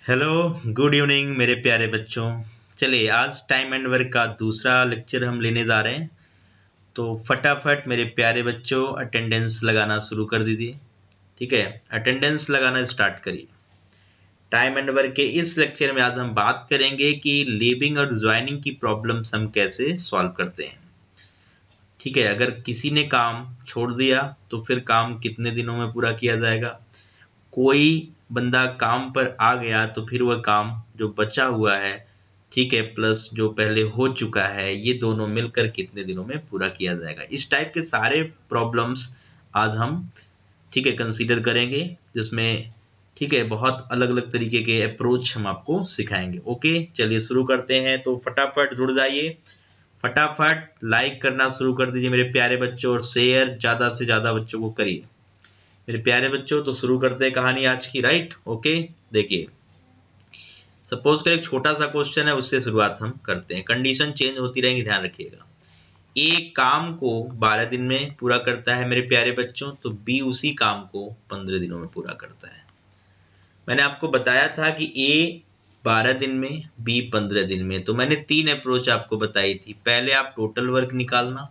Hello, good evening मेरे प्यारे बच्चों। चलिए आज टाइम एंड वर्क का दूसरा लेक्चर हम लेने जा रहे हैं। तो फटाफट मेरे प्यारे बच्चों अटेंडेंस लगाना शुरू कर दीजिए। ठीक है, अटेंडेंस लगाना स्टार्ट करिए। टाइम एंड वर्क के इस लेक्चर में आज हम बात करेंगे कि लीविंग और ज्वाइनिंग की प्रॉब्लम्स हम कैसे सॉल्व करते हैं। ठीक है, अगर किसी ने काम छोड़ दिया तो फिर काम कितने दिनों में पूरा किया जाएगा। कोई बंदा काम पर आ गया तो फिर वह काम जो बचा हुआ है, ठीक है, प्लस जो पहले हो चुका है, ये दोनों मिलकर कितने दिनों में पूरा किया जाएगा। इस टाइप के सारे प्रॉब्लम्स आज हम ठीक है कंसीडर करेंगे, जिसमें ठीक है बहुत अलग अलग तरीके के अप्रोच हम आपको सिखाएंगे। ओके, चलिए शुरू करते हैं। तो फटाफट जुड़ जाइए, फटाफट लाइक करना शुरू कर दीजिए मेरे प्यारे बच्चों, और शेयर ज़्यादा से ज़्यादा बच्चों को करिए मेरे प्यारे बच्चों। तो शुरू करते हैं कहानी आज की, राइट। ओके, देखिए सपोज कर एक छोटा सा क्वेश्चन है, उससे शुरुआत हम करते हैं। कंडीशन चेंज होती रहेंगी, ध्यान रखिएगा। ए काम को 12 दिन में पूरा करता है मेरे प्यारे बच्चों, तो बी उसी काम को 15 दिनों में पूरा करता है। मैंने आपको बताया था कि ए 12 दिन में, बी 15 दिन में। तो मैंने 3 अप्रोच आपको बताई थी। पहले आप टोटल वर्क निकालना,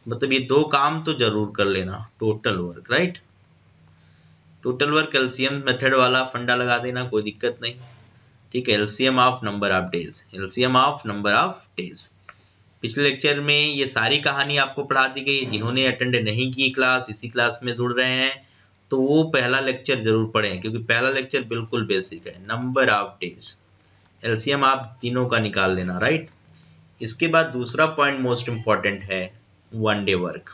मतलब ये 2 काम तो जरूर कर लेना, total work, right. Total work LCM method वाला फंडा लगा देना, कोई दिक्कत नहीं। ठीक है, LCM of number of days, LCM of number of days. पिछले लेक्चर में ये सारी कहानी आपको पढ़ा दी गई। जिन्होंने अटेंड नहीं की क्लास, इसी क्लास में जुड़ रहे हैं, तो वो पहला लेक्चर जरूर पढ़ें, क्योंकि पहला लेक्चर बिल्कुल बेसिक है। नंबर ऑफ डेज, एलसीएम आप तीनों का निकाल लेना, राइट। इसके बाद दूसरा पॉइंट मोस्ट इंपॉर्टेंट है, one day work.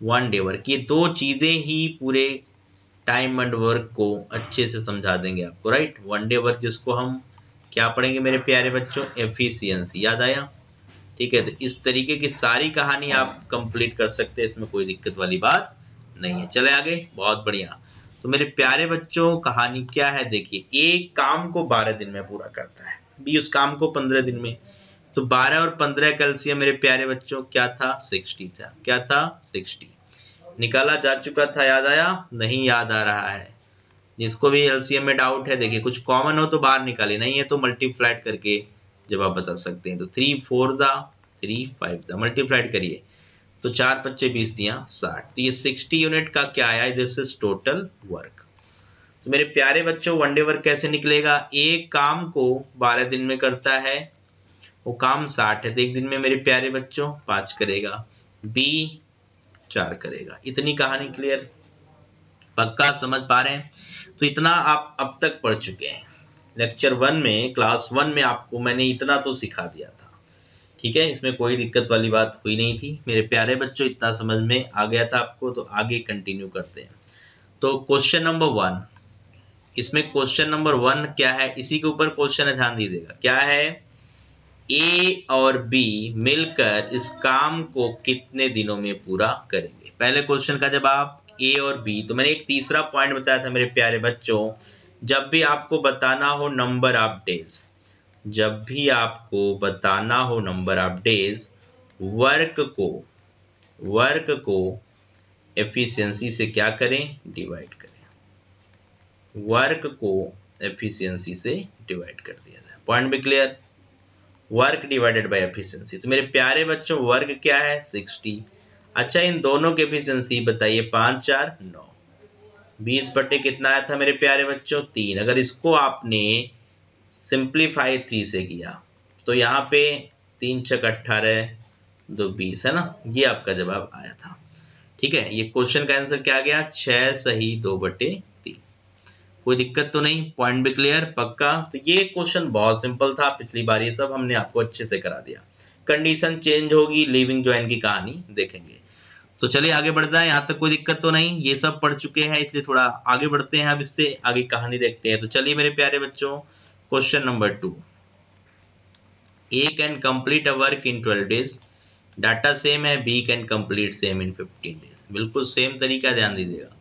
One day work, ये 2 चीजें ही पूरे टाइम एंड वर्क को अच्छे से समझा देंगे आपको, राइट। वन डे वर्क जिसको हम क्या पढ़ेंगे मेरे प्यारे बच्चों, एफिशिएंसी, याद आया। ठीक है, तो इस तरीके की सारी कहानी आप कंप्लीट कर सकते हैं, इसमें कोई दिक्कत वाली बात नहीं है। चले आगे, बहुत बढ़िया। तो मेरे प्यारे बच्चों कहानी क्या है, देखिए। एक काम को 12 दिन में पूरा करता है, बी उस काम को 15 दिन में। तो 12 और 15 कैल्शियम मेरे प्यारे बच्चों क्या था, 60 था। क्या था, 60। निकाला जा चुका था, याद आया, नहीं याद आ रहा है। जिसको भी एलसीएम में डाउट है, देखिए कुछ कॉमन हो तो बाहर निकालिए, नहीं है तो मल्टीप्लाइड करके जवाब बता सकते हैं। तो 3 4 दा 3 5 दा मल्टीप्लाइड करिए, तो 4 25 20 दिया 60। तो ये 60 यूनिट का क्या आया, दिस इज टोटल वर्क। तो मेरे प्यारे बच्चों वन डे वर्क कैसे निकलेगा, एक काम को 12 दिन में करता है, वो काम 60 है, तो एक दिन में मेरे प्यारे बच्चों 5 करेगा, बी 4 करेगा। इतनी कहानी क्लियर, पक्का समझ पा रहे हैं। तो इतना आप अब तक पढ़ चुके हैं। लेक्चर 1 में, क्लास 1 में आपको मैंने इतना तो सिखा दिया था। ठीक है, इसमें कोई दिक्कत वाली बात हुई नहीं थी मेरे प्यारे बच्चों, इतना समझ में आ गया था आपको। तो आगे कंटिन्यू करते हैं। तो क्वेश्चन नंबर 1, इसमें क्वेश्चन नंबर 1 क्या है, इसी के ऊपर क्वेश्चन है, ध्यान दीजिएगा। क्या है, ए और बी मिलकर इस काम को कितने दिनों में पूरा करेंगे। पहले क्वेश्चन का जवाब ए और बी। तो मैंने एक तीसरा पॉइंट बताया था मेरे प्यारे बच्चों, जब भी आपको बताना हो नंबर ऑफ डेज, जब भी आपको बताना हो नंबर ऑफ डेज, वर्क को एफिशिएंसी से क्या करें, डिवाइड करें। वर्क को एफिशिएंसी से डिवाइड कर दिया जाए। पॉइंट भी clear, work divided by efficiency. तो मेरे प्यारे बच्चों वर्क क्या है, 60। अच्छा, इन दोनों की एफिशिएंसी बताइए, 5 4 9, 20 बटे कितना आया था मेरे प्यारे बच्चों, 3। अगर इसको आपने सिंप्लीफाई 3 से किया, तो यहाँ पे 3 6 18 2 20 है ना, ये आपका जवाब आया था। ठीक है, ये क्वेश्चन का आंसर क्या गया, 6 सही 2 बटे 3। कोई दिक्कत तो नहीं, पॉइंट भी क्लियर, पक्का। तो ये क्वेश्चन बहुत सिंपल था, पिछली बार ये सब हमने आपको अच्छे से करा दिया। कंडीशन चेंज होगी, लिविंग ज्वाइन की कहानी देखेंगे। तो चलिए आगे बढ़ जाए, यहाँ तक कोई दिक्कत तो नहीं, ये सब पढ़ चुके हैं, इसलिए थोड़ा आगे बढ़ते हैं। अब इससे आगे कहानी देखते हैं। तो चलिए मेरे प्यारे बच्चों, question number 2, A can complete a work in 12 days. Data same है, B can complete same in 15 days. बिल्कुल सेम तरीका, ध्यान दीजिएगा।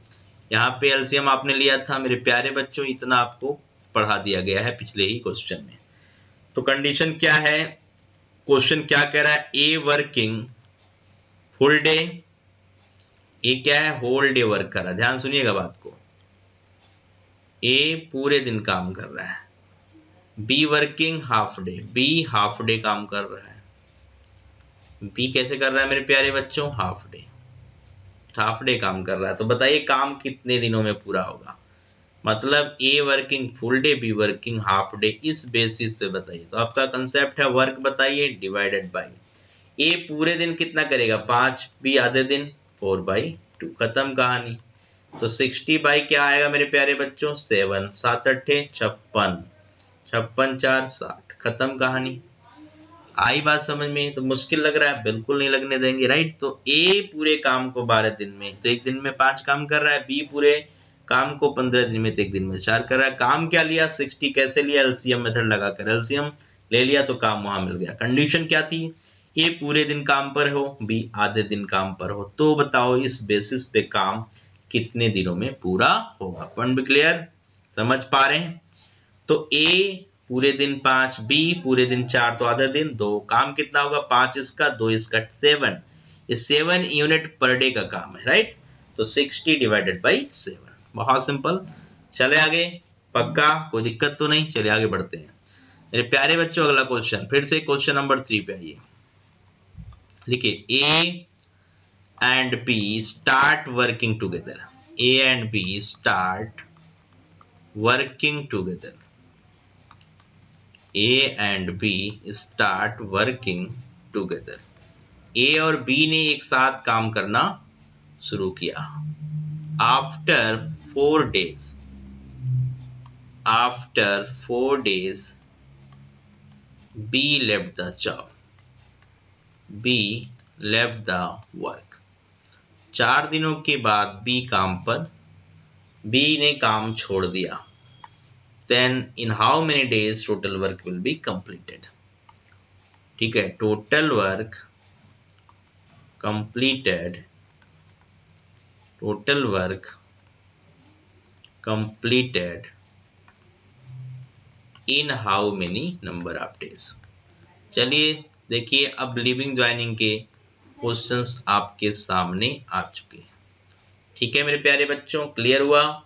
यहाँ पे एलसीएम आपने लिया था मेरे प्यारे बच्चों, इतना आपको पढ़ा दिया गया है पिछले ही क्वेश्चन में। तो कंडीशन क्या है, क्वेश्चन क्या कह रहा है, ए वर्किंग फुल डे, ए क्या है, होल डे वर्क कर रहा है। ध्यान सुनिएगा बात को, ए पूरे दिन काम कर रहा है, B working half day, B half day काम कर रहा है। बी कैसे कर रहा है मेरे प्यारे बच्चों? हाफ डे, हाफ डे काम कर रहा है। तो बताइए काम कितने दिनों में पूरा होगा? मतलब a working full day, B working half day, इस बेसिस पे बताइए। तो आपका कंसेप्ट है वर्क बताइए डिवाइडेड बाय ए पूरे दिन कितना करेगा 5, बी आधे दिन 4/2, खत्म कहानी। तो 60 बाई क्या आएगा मेरे प्यारे बच्चों? 7, 7 अट्ठे 56, 56 4 60, खत्म कहानी। आई बात समझ में? तो मुश्किल लग रहा है? बिल्कुल नहीं लगने देंगे, राइट। तो ए पूरे काम को 12 दिन में, तो एक दिन में 5 काम कर रहा है। बी पूरे काम को 15 दिन में, तो एक दिन में 4 कर रहा है। काम क्या लिया? 60। कैसे लिया? एलसीएम मेथड लगाकर एलसीएम ले लिया तो काम वहां मिल गया। कंडीशन क्या थी? ए पूरे दिन काम पर हो, बी आधे दिन काम पर हो। तो बताओ इस बेसिस पे काम कितने दिनों में पूरा होगा? पॉइंट भी क्लियर? समझ पा रहे हैं? तो ए पूरे दिन 5, बी पूरे दिन 4, तो आधा दिन 2। काम कितना होगा? 5 इसका 2 इसका 7, ये 7 यूनिट पर डे का काम है, राइट। तो 60 डिवाइडेड बाई 7, बहुत सिंपल। चले आगे, पक्का कोई दिक्कत तो नहीं? चले आगे बढ़ते हैं मेरे प्यारे बच्चों। अगला क्वेश्चन, फिर से क्वेश्चन नंबर 3 पे आइए। लिखिए A and B start working together, A and B start working together, A and B start working together. A और B ने एक साथ काम करना शुरू किया। After 4 days, B left the job. B left the work. 4 दिनों के बाद B काम पर, B ने काम छोड़ दिया। Then in how many days total work will be completed? ठीक है, total work completed in how many number of days? चलिए देखिए, अब लिविंग ज्वाइनिंग के क्वेश्चंस आपके सामने आ चुके हैं। ठीक है मेरे प्यारे बच्चों, क्लियर हुआ?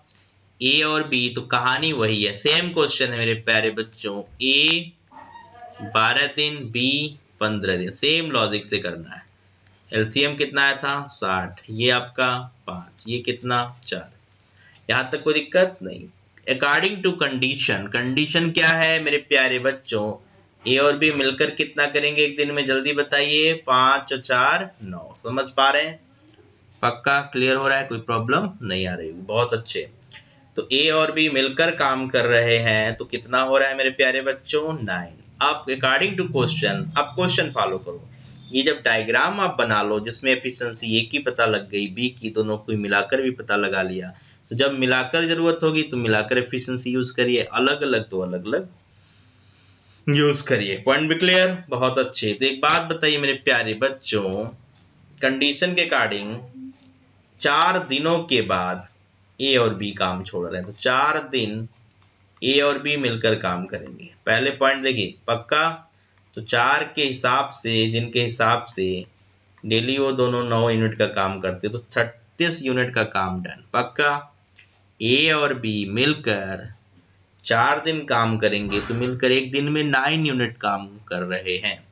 ए और बी तो कहानी वही है, सेम क्वेश्चन है मेरे प्यारे बच्चों। ए 12 दिन, बी 15 दिन, सेम लॉजिक से करना है। एलसीएम कितना आया था? 60, ये आपका 5, ये कितना? 4। यहाँ तक कोई दिक्कत नहीं। अकॉर्डिंग टू कंडीशन, कंडीशन क्या है मेरे प्यारे बच्चों? ए और बी मिलकर कितना करेंगे एक दिन में? जल्दी बताइए। 5 और 4 9। समझ पा रहे हैं? पक्का क्लियर हो रहा है? कोई प्रॉब्लम नहीं आ रही? बहुत अच्छे। तो ए और बी मिलकर काम कर रहे हैं, तो कितना हो रहा है मेरे प्यारे बच्चों? 9। आप अकॉर्डिंग टू क्वेश्चन, आप क्वेश्चन फॉलो करो। ये जब डायग्राम आप बना लो जिसमें एफिशिएंसी ए की पता लग गई, बी की, दोनों को मिलाकर भी पता लगा लिया, तो जब मिलाकर जरूरत होगी तो मिलाकर एफिशिएंसी यूज करिए, अलग अलग तो अलग अलग यूज करिए। पॉइंट भी क्लियर? बहुत अच्छे। तो एक बात बताइए मेरे प्यारे बच्चों, कंडीशन के अकॉर्डिंग 4 दिनों के बाद ए और बी काम छोड़ रहे हैं, तो 4 दिन ए और बी मिलकर काम करेंगे। पहले पॉइंट देखिए, पक्का? तो 4 के हिसाब से, दिन के हिसाब से डेली वो दोनों 9 यूनिट का काम करते, तो 36 यूनिट का काम डन। पक्का? ए और बी मिलकर 4 दिन काम करेंगे, तो मिलकर एक दिन में 9 यूनिट काम कर रहे हैं,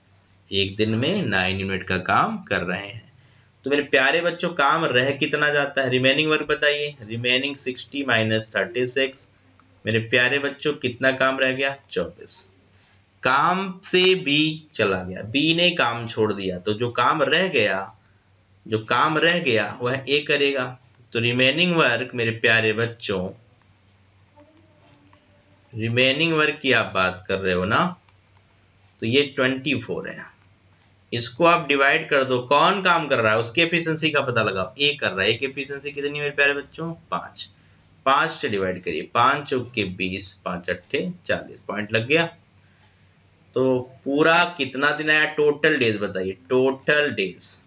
एक दिन में 9 यूनिट का काम कर रहे हैं। तो मेरे प्यारे बच्चों काम रह कितना जाता है? रिमेनिंग वर्क बताइए। रिमेनिंग 60 - 36, मेरे प्यारे बच्चों कितना काम रह गया? 24। काम से बी चला गया, बी ने काम छोड़ दिया, तो जो काम रह गया वह ए करेगा। तो रिमेनिंग वर्क मेरे प्यारे बच्चों, रिमेनिंग वर्क की आप बात कर रहे हो ना, तो ये 24 है। इसको आप डिवाइड कर दो, कौन काम कर रहा है उसकी एफिशिएंसी का पता लगाओ। ए कर रहा है, ए की एफिशिएंसी कितनी मेरे प्यारे बच्चों? 5। 5 से डिवाइड करिए, 5 चौके 20, 5 अट्ठे 40, पॉइंट लग गया। तो पूरा कितना दिन आया? टोटल डेज बताइए, टोटल डेज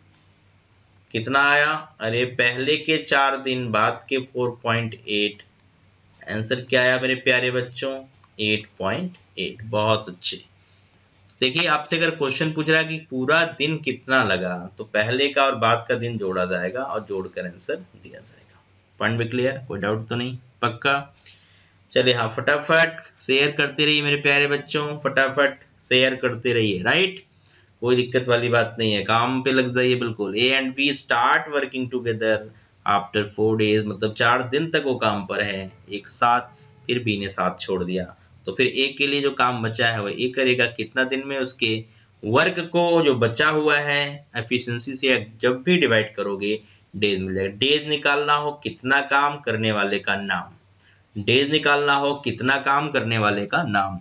कितना आया? अरे पहले के 4 दिन, बाद के 4.8। आंसर क्या आया मेरे प्यारे बच्चों? 8.8। बहुत अच्छे। देखिए आपसे अगर क्वेश्चन पूछ रहा है कि पूरा दिन कितना लगा, तो पहले का और बाद का दिन जोड़ा जाएगा और जोड़कर आंसर दिया जाएगा। पॉइंट भी क्लियर? कोई डाउट तो नहीं? पक्का? चलिए हाँ, फटाफट शेयर करते रहिए मेरे प्यारे बच्चों, फटाफट शेयर करते रहिए, राइट। कोई दिक्कत वाली बात नहीं है, काम पे लग जाइए बिल्कुल। A and B start working together after 4 days, मतलब 4 दिन तक वो काम पर है एक साथ, फिर बी ने साथ छोड़ दिया। तो फिर ए के लिए जो काम बचा है वो ए करेगा कितना दिन में, उसके वर्क को जो बचा हुआ है एफिशिएंसी से जब भी डिवाइड करोगे डेज मिल जाएगा। डेज निकालना हो कितना काम करने वाले का नाम, डेज निकालना हो कितना काम करने वाले का नाम,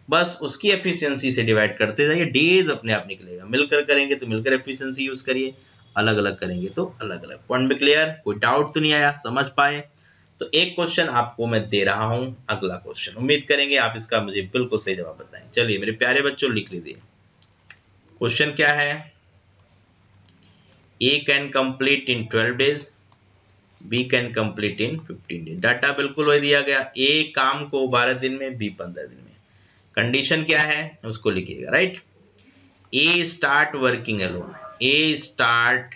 बस उसकी एफिशिएंसी से डिवाइड करते जाइए, डेज अपने आप निकलेगा। मिलकर करेंगे तो मिलकर एफिशिएंसी यूज करिए, अलग अलग करेंगे तो अलग अलग। पॉइंट में क्लियर, कोई डाउट तो नहीं आया, समझ पाए? तो एक क्वेश्चन आपको मैं दे रहा हूं, अगला क्वेश्चन, उम्मीद करेंगे आप इसका मुझे बिल्कुल सही जवाब बताएं। चलिए मेरे प्यारे बच्चों लिख लीजिए, क्वेश्चन क्या है। A can complete in 12 days, B can complete in 15 days. Data बिल्कुल वही दिया गया, ए काम को 12 दिन में, बी 15 दिन में। कंडीशन क्या है उसको लिखिएगा, right. A start working alone, A start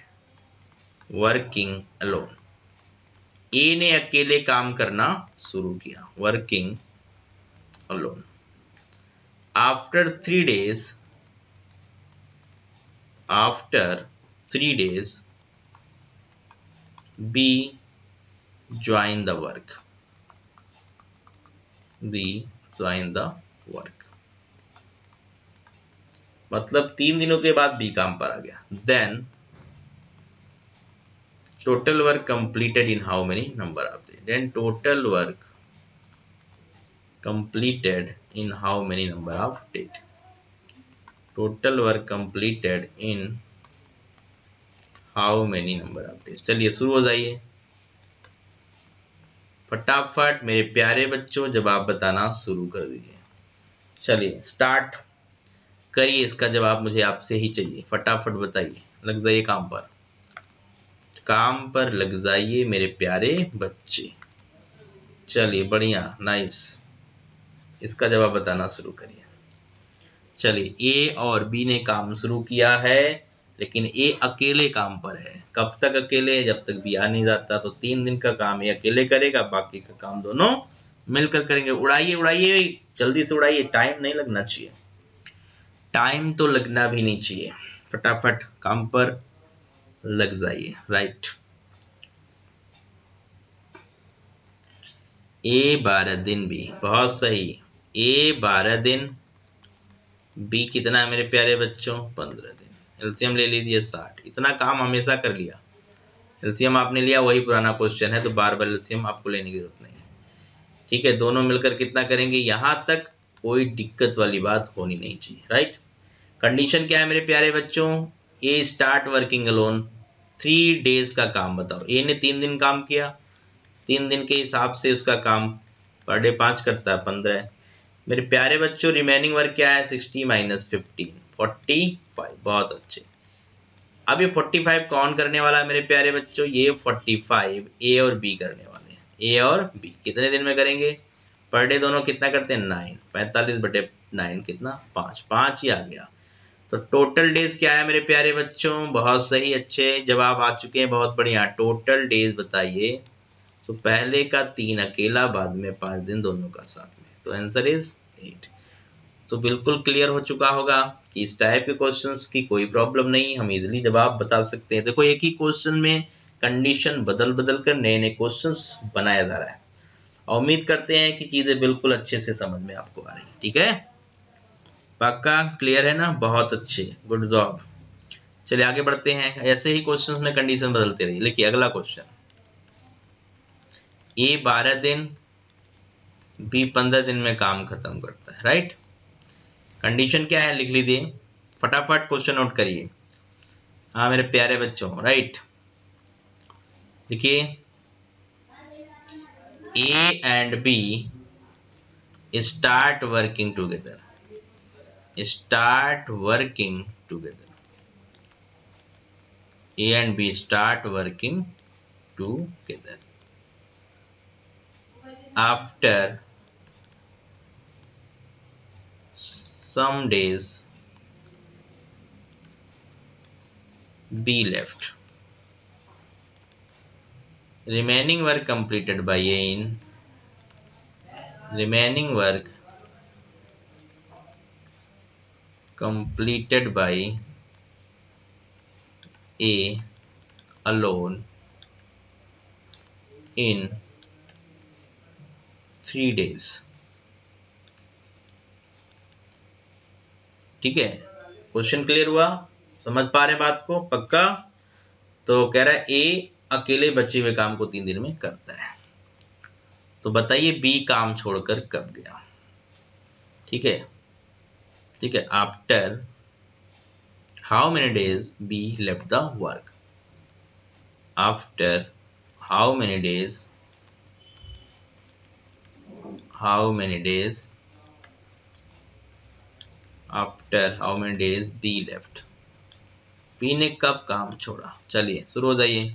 working alone, A ने अकेले काम करना शुरू किया, working alone. After 3 days, after 3 days B join the work, B join the work, मतलब 3 दिनों के बाद बी काम पर आ गया। Then total work completed in how many number of days, then total work completed in how many number of days, total work completed in how many number of days। चलिए शुरू हो जाइए फटाफट मेरे प्यारे बच्चों, जवाब बताना शुरू कर दीजिए। चलिए स्टार्ट करिए, इसका जवाब मुझे आपसे ही चाहिए, फटाफट बताइए, लग जाइए काम पर, काम पर लग जाइए मेरे प्यारे बच्चे। चलिए बढ़िया, नाइस, इसका जवाब बताना शुरू करिए। चलिए ए और बी ने काम शुरू किया है, लेकिन ए अकेले काम पर है। कब तक अकेले? जब तक बी आ नहीं जाता। तो 3 दिन का काम ये अकेले करेगा, बाकी का काम दोनों मिलकर करेंगे। उड़ाइए उड़ाइए, जल्दी से उड़ाइए, टाइम नहीं लगना चाहिए, टाइम तो लगना भी नहीं चाहिए, फटाफट काम पर लग जाइए, राइट। ए 12 दिन, बी बहुत सही, ए 12 दिन, बी कितना है मेरे प्यारे बच्चों? 15 दिन। एलसीएम ले लीजिए 60। इतना काम हमेशा कर लिया, एलसीएम आपने लिया, वही पुराना क्वेश्चन है, तो बार बार एलसीएम आपको लेने की जरूरत नहीं है। ठीक है, दोनों मिलकर कितना करेंगे, यहां तक कोई दिक्कत वाली बात होनी नहीं चाहिए, राइट। कंडीशन क्या है मेरे प्यारे बच्चों? ए स्टार्ट वर्किंग अलोन, 3 डेज का काम बताओ। ए ने 3 दिन काम किया, 3 दिन के हिसाब से उसका काम पर डे 5 करता है, 15। मेरे प्यारे बच्चों रिमेनिंग वर्क क्या है? 60 माइनस 15, 45। बहुत अच्छे। अब ये 45 कौन करने वाला है मेरे प्यारे बच्चों? ये 45 ए और बी करने वाले हैं। ए और बी कितने दिन में करेंगे? पर डे दोनों कितना करते हैं? 9। 45/9 कितना? 5। 5 ही आ गया। तो टोटल डेज क्या है मेरे प्यारे बच्चों? बहुत सही, अच्छे जवाब आ चुके हैं, बहुत बढ़िया। टोटल डेज बताइए। तो पहले का 3 अकेला, बाद में 5 दिन दोनों का साथ में, तो आंसर इज 8। तो बिल्कुल क्लियर हो चुका होगा कि इस टाइप के क्वेश्चंस की कोई प्रॉब्लम नहीं, हम इजीली जवाब बता सकते हैं। देखो एक ही क्वेश्चन में कंडीशन बदल बदल कर नए नए क्वेश्चंस बनाया जा रहा है, और उम्मीद करते हैं कि चीजें बिल्कुल अच्छे से समझ में आपको आ रही, ठीक है? पक्का क्लियर है ना? बहुत अच्छे, गुड जॉब। चलिए आगे बढ़ते हैं, ऐसे ही क्वेश्चंस में कंडीशन बदलते रहिए। लिखिए अगला क्वेश्चन, ए 12 दिन, बी 15 दिन में काम खत्म करता है, राइट। कंडीशन क्या है लिख लीजिए, फटाफट क्वेश्चन नोट करिए। हाँ मेरे प्यारे बच्चों, राइट, देखिए A and B start working together, start working together, A and B start working together after some days B left, remaining work completed by A in remaining work completed by A alone in 3 days। ठीक है, question clear हुआ? समझ पा रहे बात को पक्का? तो कह रहा है ए अकेले बचे हुए काम को 3 दिन में करता है। तो बताइए बी काम छोड़कर कब गया? ठीक है, ठीक है, after how many days be left the work? After how many days, how many days, after how many days B left? B ने कब काम छोड़ा? चलिए शुरू हो जाइए,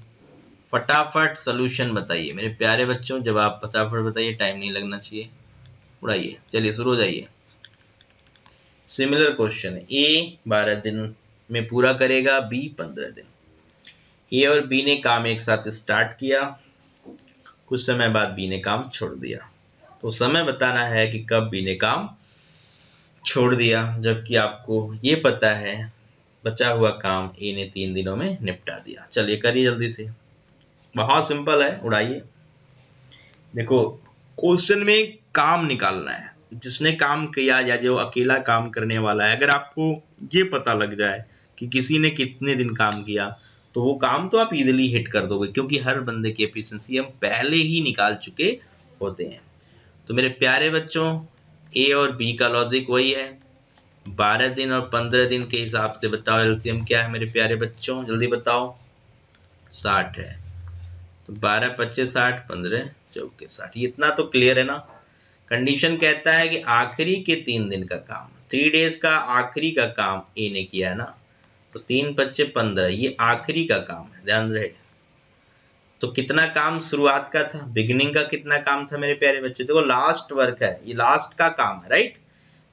फटाफट सोल्यूशन बताइए मेरे प्यारे बच्चों। जब आप फटाफट बताइए, टाइम नहीं लगना चाहिए, उड़ाइए। चलिए शुरू हो जाइए। सिमिलर क्वेश्चन है, ए 12 दिन में पूरा करेगा, बी 15 दिन। ए और बी ने काम एक साथ स्टार्ट किया, कुछ समय बाद बी ने काम छोड़ दिया। तो समय बताना है कि कब बी ने काम छोड़ दिया, जबकि आपको ये पता है बचा हुआ काम ए ने 3 दिनों में निपटा दिया। चलिए करिए जल्दी से, बहुत सिंपल है, उड़ाइए। देखो क्वेश्चन में काम निकालना है, जिसने काम किया या जो अकेला काम करने वाला है। अगर आपको ये पता लग जाए कि किसी ने कितने दिन काम किया, तो वो काम तो आप इजीली हिट कर दोगे, क्योंकि हर बंदे की एफिशिएंसी हम पहले ही निकाल चुके होते हैं। तो मेरे प्यारे बच्चों, ए और बी का लॉजिक वही है। 12 दिन और 15 दिन के हिसाब से बताओ एलसीएम क्या है मेरे प्यारे बच्चों, जल्दी बताओ। 60 है, तो 12 25 60, 15 चौके 60। इतना तो क्लियर है ना? कंडीशन कहता है कि आखिरी के 3 दिन का काम, 3 डेज का आखिरी का काम ए ने किया है ना, तो 3 25 15 ये आखिरी का काम है, ध्यान रहे। तो कितना काम शुरुआत का था, बिगिनिंग का कितना काम था मेरे प्यारे बच्चों? देखो लास्ट वर्क है, ये लास्ट का काम है, राइट?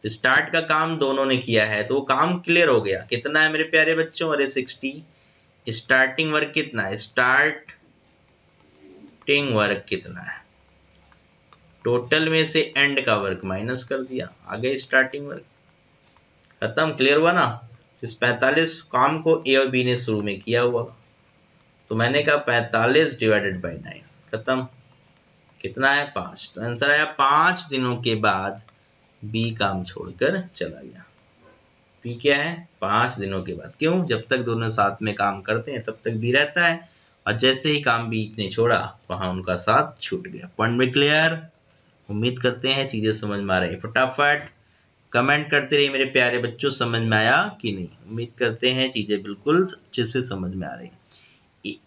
स्टार्ट का काम दोनों ने किया है, तो वो काम क्लियर हो गया। कितना है मेरे प्यारे बच्चों? अरे 60। स्टार्टिंग वर्क कितना है? स्टार्टिंग वर्क कितना है? टोटल में से एंड का वर्क माइनस कर दिया, आगे स्टार्टिंग वर्क। खत्म, क्लियर हुआ ना? इस 45 काम को ए और बी ने शुरू में किया हुआ, तो मैंने कहा 45 डिवाइडेड बाई 9, खत्म। कितना है? 5। तो आंसर आया 5 दिनों के बाद बी काम छोड़कर चला गया। बी क्या है? 5 दिनों के बाद। क्यों? जब तक दोनों साथ में काम करते हैं तब तक बी रहता है, और जैसे ही काम बी ने छोड़ा वहां उनका साथ छूट गया। पॉइंट में क्लियर? उम्मीद करते हैं चीजें समझ में आ रही है। फटाफट कमेंट करते रहिए मेरे प्यारे बच्चों, समझ में आया कि नहीं। उम्मीद करते हैं चीजें बिल्कुल अच्छे से समझ में आ रही है।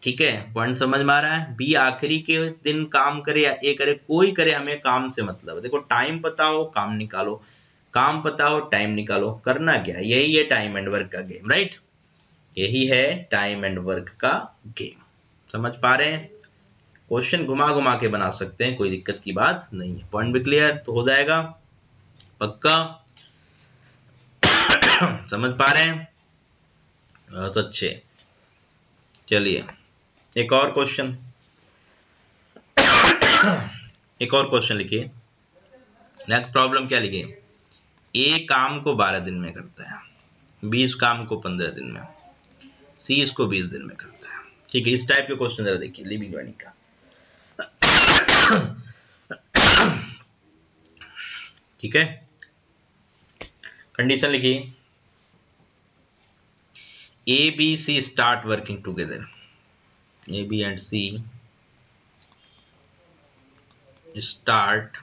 ठीक है, पॉइंट समझ में आ रहा है? बी आखिरी के दिन काम करे या ए करे, कोई करे, हमें काम से मतलब है। देखो टाइम पता हो काम निकालो, काम पता हो टाइम निकालो। करना क्या है? यही है टाइम एंड वर्क का गेम, राइट? यही है टाइम एंड वर्क का गेम। समझ पा रहे हैं? क्वेश्चन घुमा घुमा के बना सकते हैं, कोई दिक्कत की बात नहीं है। पॉइंट भी क्लियर तो हो जाएगा पक्का? समझ पा रहे हैं? बहुत अच्छे। चलिए एक और क्वेश्चन, एक और क्वेश्चन लिखिए। नेक्स्ट प्रॉब्लम क्या लिखिए? ए काम को 12 दिन में करता है, बी इस काम को 15 दिन में, सी इसको 20 दिन में करता है। ठीक है, इस टाइप के क्वेश्चन जरा देखिए लिविंग लर्निंग का। ठीक है, कंडीशन लिखिए। A B C start working together, A B and C start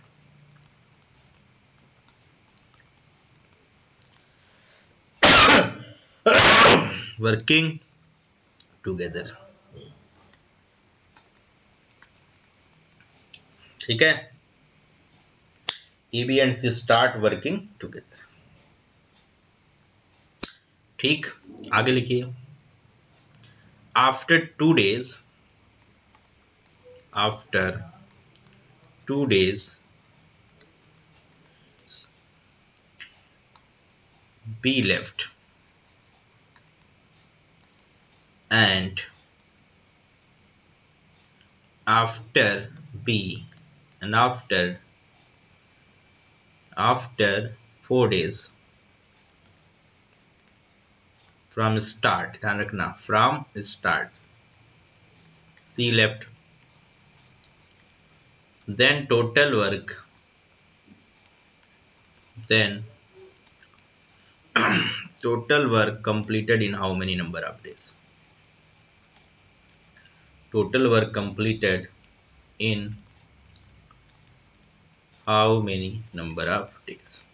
working together. ठीक है, A B and C start working together. ठीक, आगे लिखिए। After 2 days, after 2 days B left and after B and after after 4 days from start, ध्यान रखना from start, C left, then total work, then total work completed in how many number of days, total work completed in how many number of days,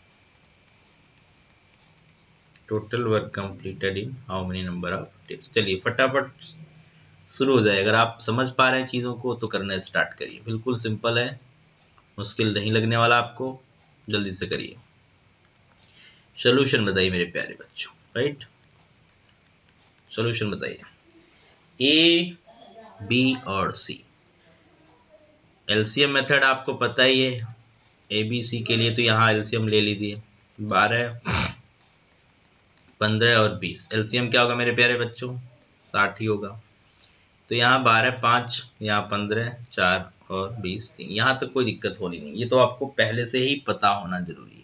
total work completed in how many number of days। चलिए फटाफट शुरू हो जाए। अगर आप समझ पा रहे हैं चीज़ों को तो करना स्टार्ट करिए, बिल्कुल सिंपल है, मुश्किल नहीं लगने वाला आपको, जल्दी से करिए। सोल्यूशन बताइए मेरे प्यारे बच्चों, राइट, सोल्यूशन बताइए। ए, बी और सी, एलसीएम मेथड आपको पता ही है, ए बी सी के लिए तो यहाँ एलसीएम ले लीजिए, 12, 15 और 20, एलसीएम क्या होगा मेरे प्यारे बच्चों, 60 ही होगा। तो यहाँ 12 5, यहाँ 15 4 और 20 3, यहाँ तक कोई दिक्कत होनी नहीं, ये तो आपको पहले से ही पता होना जरूरी है।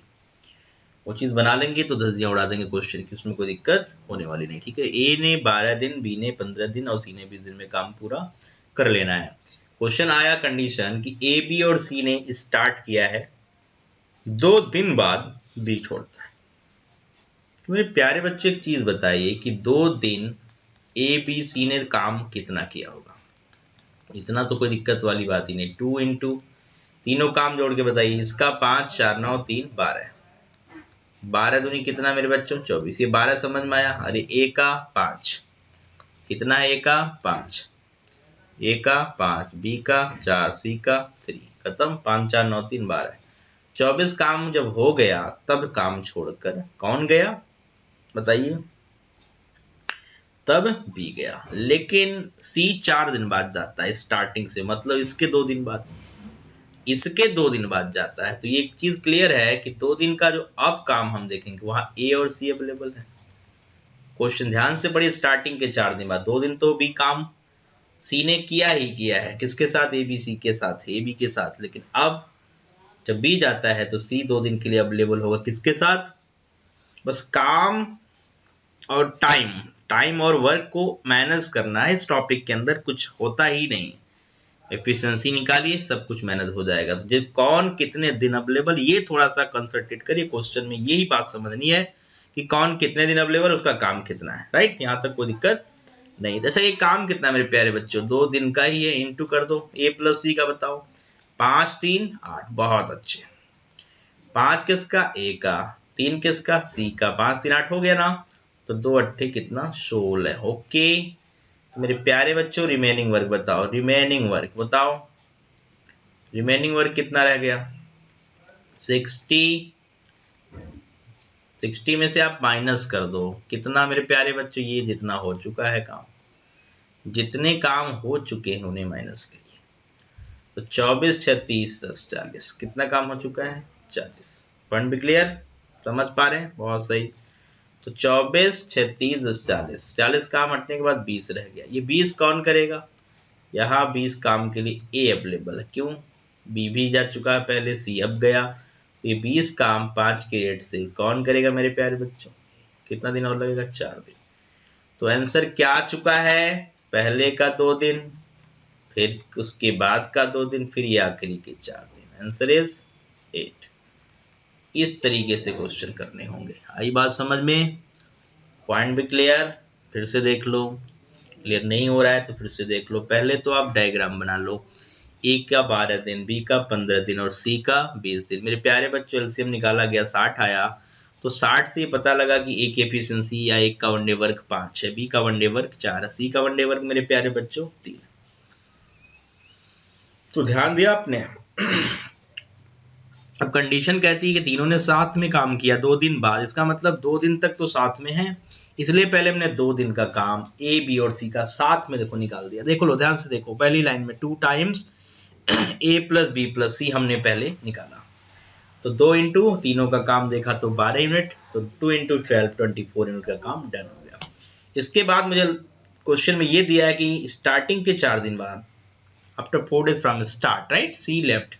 वो चीज़ बना लेंगे तो धज्जियाँ उड़ा देंगे क्वेश्चन की, उसमें कोई दिक्कत होने वाली नहीं, ठीक है। ए ने 12 दिन, बी ने 15 दिन और सी ने 20 दिन में काम पूरा कर लेना है। क्वेश्चन आया कंडीशन कि ए, बी और सी ने स्टार्ट किया है, 2 दिन बाद बी छोड़ता है। तो मेरे प्यारे बच्चे एक चीज बताइए कि 2 दिन ए, बी, सी ने काम कितना किया होगा। इतना तो कोई दिक्कत वाली बात ही नहीं, 2 इंटू तीनों काम जोड़ के बताइए, इसका 5 4 9 3 12, 12 दूनी कितना मेरे बच्चों 24, ये 12 समझ में आया। अरे ए का 5 कितना है, ए का 5, ए का 5, बी का 4, सी का 3, खत्म, 5 4 9 3 12, 24 काम जब हो गया तब काम छोड़कर कौन गया बताइए, तब बी गया। लेकिन सी 4 दिन बाद जाता है स्टार्टिंग से, मतलब इसके 2 दिन बाद, इसके 2 दिन बाद जाता है। तो ये एक चीज क्लियर है कि 2 दिन का जो अब काम हम देखेंगे वहां ए और सी अवेलेबल है। क्वेश्चन ध्यान से पढ़िए, स्टार्टिंग के 4 दिन बाद 2 दिन तो बी काम सी ने किया ही किया है, किसके साथ, ए बी सी के साथ, ए बी के साथ। लेकिन अब जब बी जाता है तो सी 2 दिन के लिए अवेलेबल होगा, किसके साथ, बस काम और टाइम और वर्क को मैनेज करना है। इस टॉपिक के अंदर कुछ होता ही नहीं, एफिशिएंसी निकालिए, सब कुछ मैनेज हो जाएगा। तो कौन कितने दिन अवेलेबल, ये थोड़ा सा कंसंट्रेट करिए, क्वेश्चन में यही बात समझनी है कि कौन कितने दिन अवेलेबल, उसका काम कितना है, राइट, यहाँ तक कोई दिक्कत नहीं। अच्छा ये काम कितना मेरे प्यारे बच्चों, 2 दिन का ही है, इंटू कर दो, ए प्लस सी का बताओ, 5 3 8, बहुत अच्छे, 5 किसका, ए का, 3 किसका, सी का, 5 3 8 हो गया ना, तो 2 अट्ठे कितना 16, ओके। तो मेरे प्यारे बच्चों रिमेनिंग वर्क बताओ, रिमेनिंग वर्क बताओ, रिमेनिंग वर्क कितना रह गया, 60 में से आप माइनस कर दो, कितना मेरे प्यारे बच्चों, ये जितना हो चुका है काम, जितने काम हो चुके हैं उन्हें माइनस करिए। तो 24 36 10 40, कितना काम हो चुका है 40। पॉइंट भी क्लियर, समझ पा रहे हैं, बहुत सही। तो 24 36 10 40, 40 काम हटने के बाद 20 रह गया, ये 20 कौन करेगा, यहाँ 20 काम के लिए ए अवेलेबल है, क्यों, बी भी जा चुका है पहले, सी अब गया, तो ये 20 काम 5 के रेट से कौन करेगा मेरे प्यारे बच्चों, कितना दिन और लगेगा 4 दिन। तो आंसर क्या आ चुका है, पहले का 2 दिन, फिर उसके बाद का 2 दिन, फिर ये आखिरी के 4 दिन, आंसर इज 8। इस तरीके से क्वेश्चन करने होंगे, आई बात समझ में, पॉइंट भी क्लियर, फिर से देख लो, क्लियर नहीं हो रहा है तो फिर से देख लो। पहले तो आप डायग्राम बना लो, ए का 12 दिन, बी का 15 दिन और सी का 20 दिन। मेरे प्यारे बच्चों एलसीएम निकाला गया 60 आया, तो 60 से पता लगा कि ए की एफिशिएंसी या एक का वन डे वर्क 5 है, बी का वन डे वर्क 4 है, सी का वन डे वर्क मेरे प्यारे बच्चों 3। तो ध्यान दिया आपने। अब कंडीशन कहती है कि तीनों ने साथ में काम किया 2 दिन बाद, इसका मतलब 2 दिन तक तो साथ में है, इसलिए पहले हमने 2 दिन का काम ए बी और सी का साथ में देखो निकाल दिया। देखो लो ध्यान से देखो, पहली लाइन में 2 टाइम्स ए प्लस बी प्लस सी हमने पहले निकाला, तो 2 इंटू तीनों का काम देखा तो 12 यूनिट, तो 2 इंटू 12 24 यूनिट का काम डन हो गया। इसके बाद मुझे क्वेश्चन में ये दिया है कि स्टार्टिंग के 4 दिन बाद, after 4 days from start, right, C left,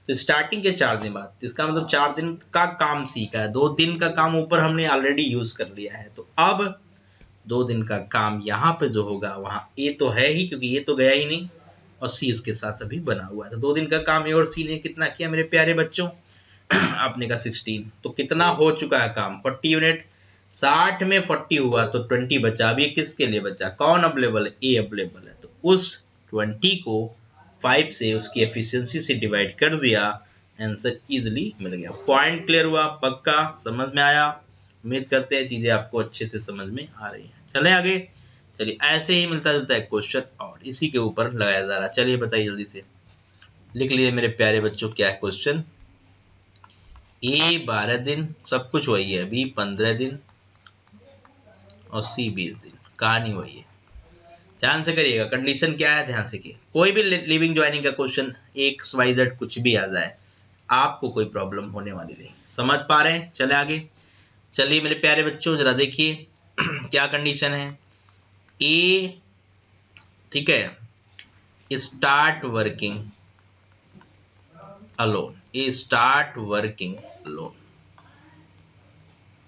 तो स्टार्टिंग के 4 दिन बाद, इसका मतलब 4 दिन का काम सीखा है, 2 दिन का काम ऊपर हमने ऑलरेडी यूज कर लिया है। तो अब 2 दिन का काम यहाँ पे जो होगा वहाँ ए तो है ही, क्योंकि ये तो गया ही नहीं, और सी उसके साथ अभी बना हुआ है। तो 2 दिन का काम ए और सी ने कितना किया मेरे प्यारे बच्चों? आपने कहा 16। तो कितना हो चुका है काम? 40 यूनिट। 60 में 40 हुआ तो 20 बचा। अभी किसके लिए बचा? कौन अवेलेबल है? ए अवेलेबल है। तो उस 20 को 5 से उसकी एफिशिएंसी से डिवाइड कर दिया, आंसर इजीली मिल गया। पॉइंट क्लियर हुआ? पक्का समझ में आया? उम्मीद करते हैं चीजें आपको अच्छे से समझ में आ रही हैं। चले आगे। चलिए ऐसे ही मिलता जुलता एक क्वेश्चन और इसी के ऊपर लगाया जा रहा। चलिए बताइए जल्दी से, लिख लीजिए मेरे प्यारे बच्चों क्या है क्वेश्चन। ए 12 दिन, सब कुछ वही है, बी 15 दिन और सी 20 दिन, कहानी वही है। ध्यान से करिएगा, कंडीशन क्या है ध्यान से किए। कोई भी लिविंग ज्वाइनिंग का क्वेश्चन एक्स वाई जेड कुछ भी आ जाए, आपको कोई प्रॉब्लम होने वाली नहीं। समझ पा रहे हैं? चले आगे। चलिए मेरे प्यारे बच्चों जरा देखिए क्या कंडीशन है। ए, ठीक है, start working alone, A start working alone,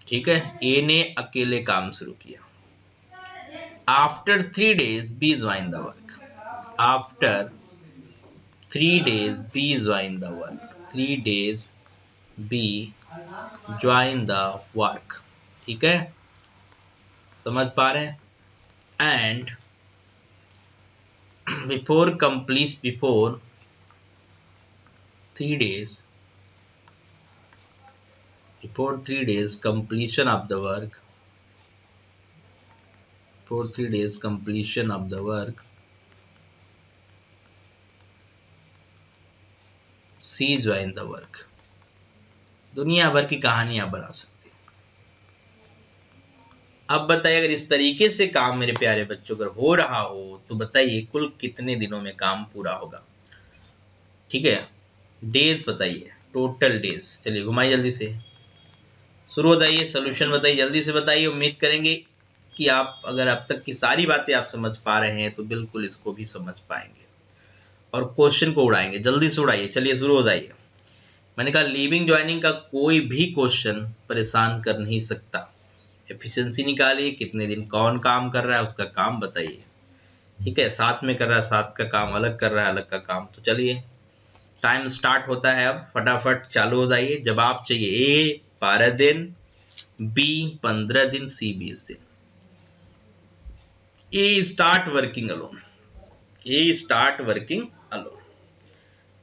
ठीक है, ए ने अकेले काम शुरू किया। After 3 days B join the work, after 3 days B join the work, 3 days B join the work, ठीक है, समझ पा रहे हैं। And before 3 days, before 3 days completion of the work, for 3 days completion of the work, C join the work। दुनिया भर की कहानियां बना सकते हैं। अब बताइए अगर इस तरीके से काम मेरे प्यारे बच्चों अगर हो रहा हो तो बताइए कुल कितने दिनों में काम पूरा होगा? ठीक है, डेज बताइए, टोटल डेज। चलिए घुमाइए जल्दी से, शुरू बताइए, सोल्यूशन बताइए, जल्दी से बताइए। उम्मीद करेंगे कि आप अगर अब तक की सारी बातें आप समझ पा रहे हैं तो बिल्कुल इसको भी समझ पाएंगे और क्वेश्चन को उड़ाएंगे। जल्दी से उड़ाइए, चलिए शुरू हो जाइए। मैंने कहा लिविंग ज्वाइनिंग का कोई भी क्वेश्चन परेशान कर नहीं सकता। एफिशिएंसी निकालिए, कितने दिन कौन काम कर रहा है उसका काम बताइए, ठीक है, साथ में कर रहा है, साथ का काम, अलग कर रहा है, अलग का काम। तो चलिए टाइम स्टार्ट होता है, अब फटाफट चालू हो जाइए। जवाब चाहिए। ए 12 दिन, बी 15 दिन, सी 20 दिन। A start working alone, A start working alone.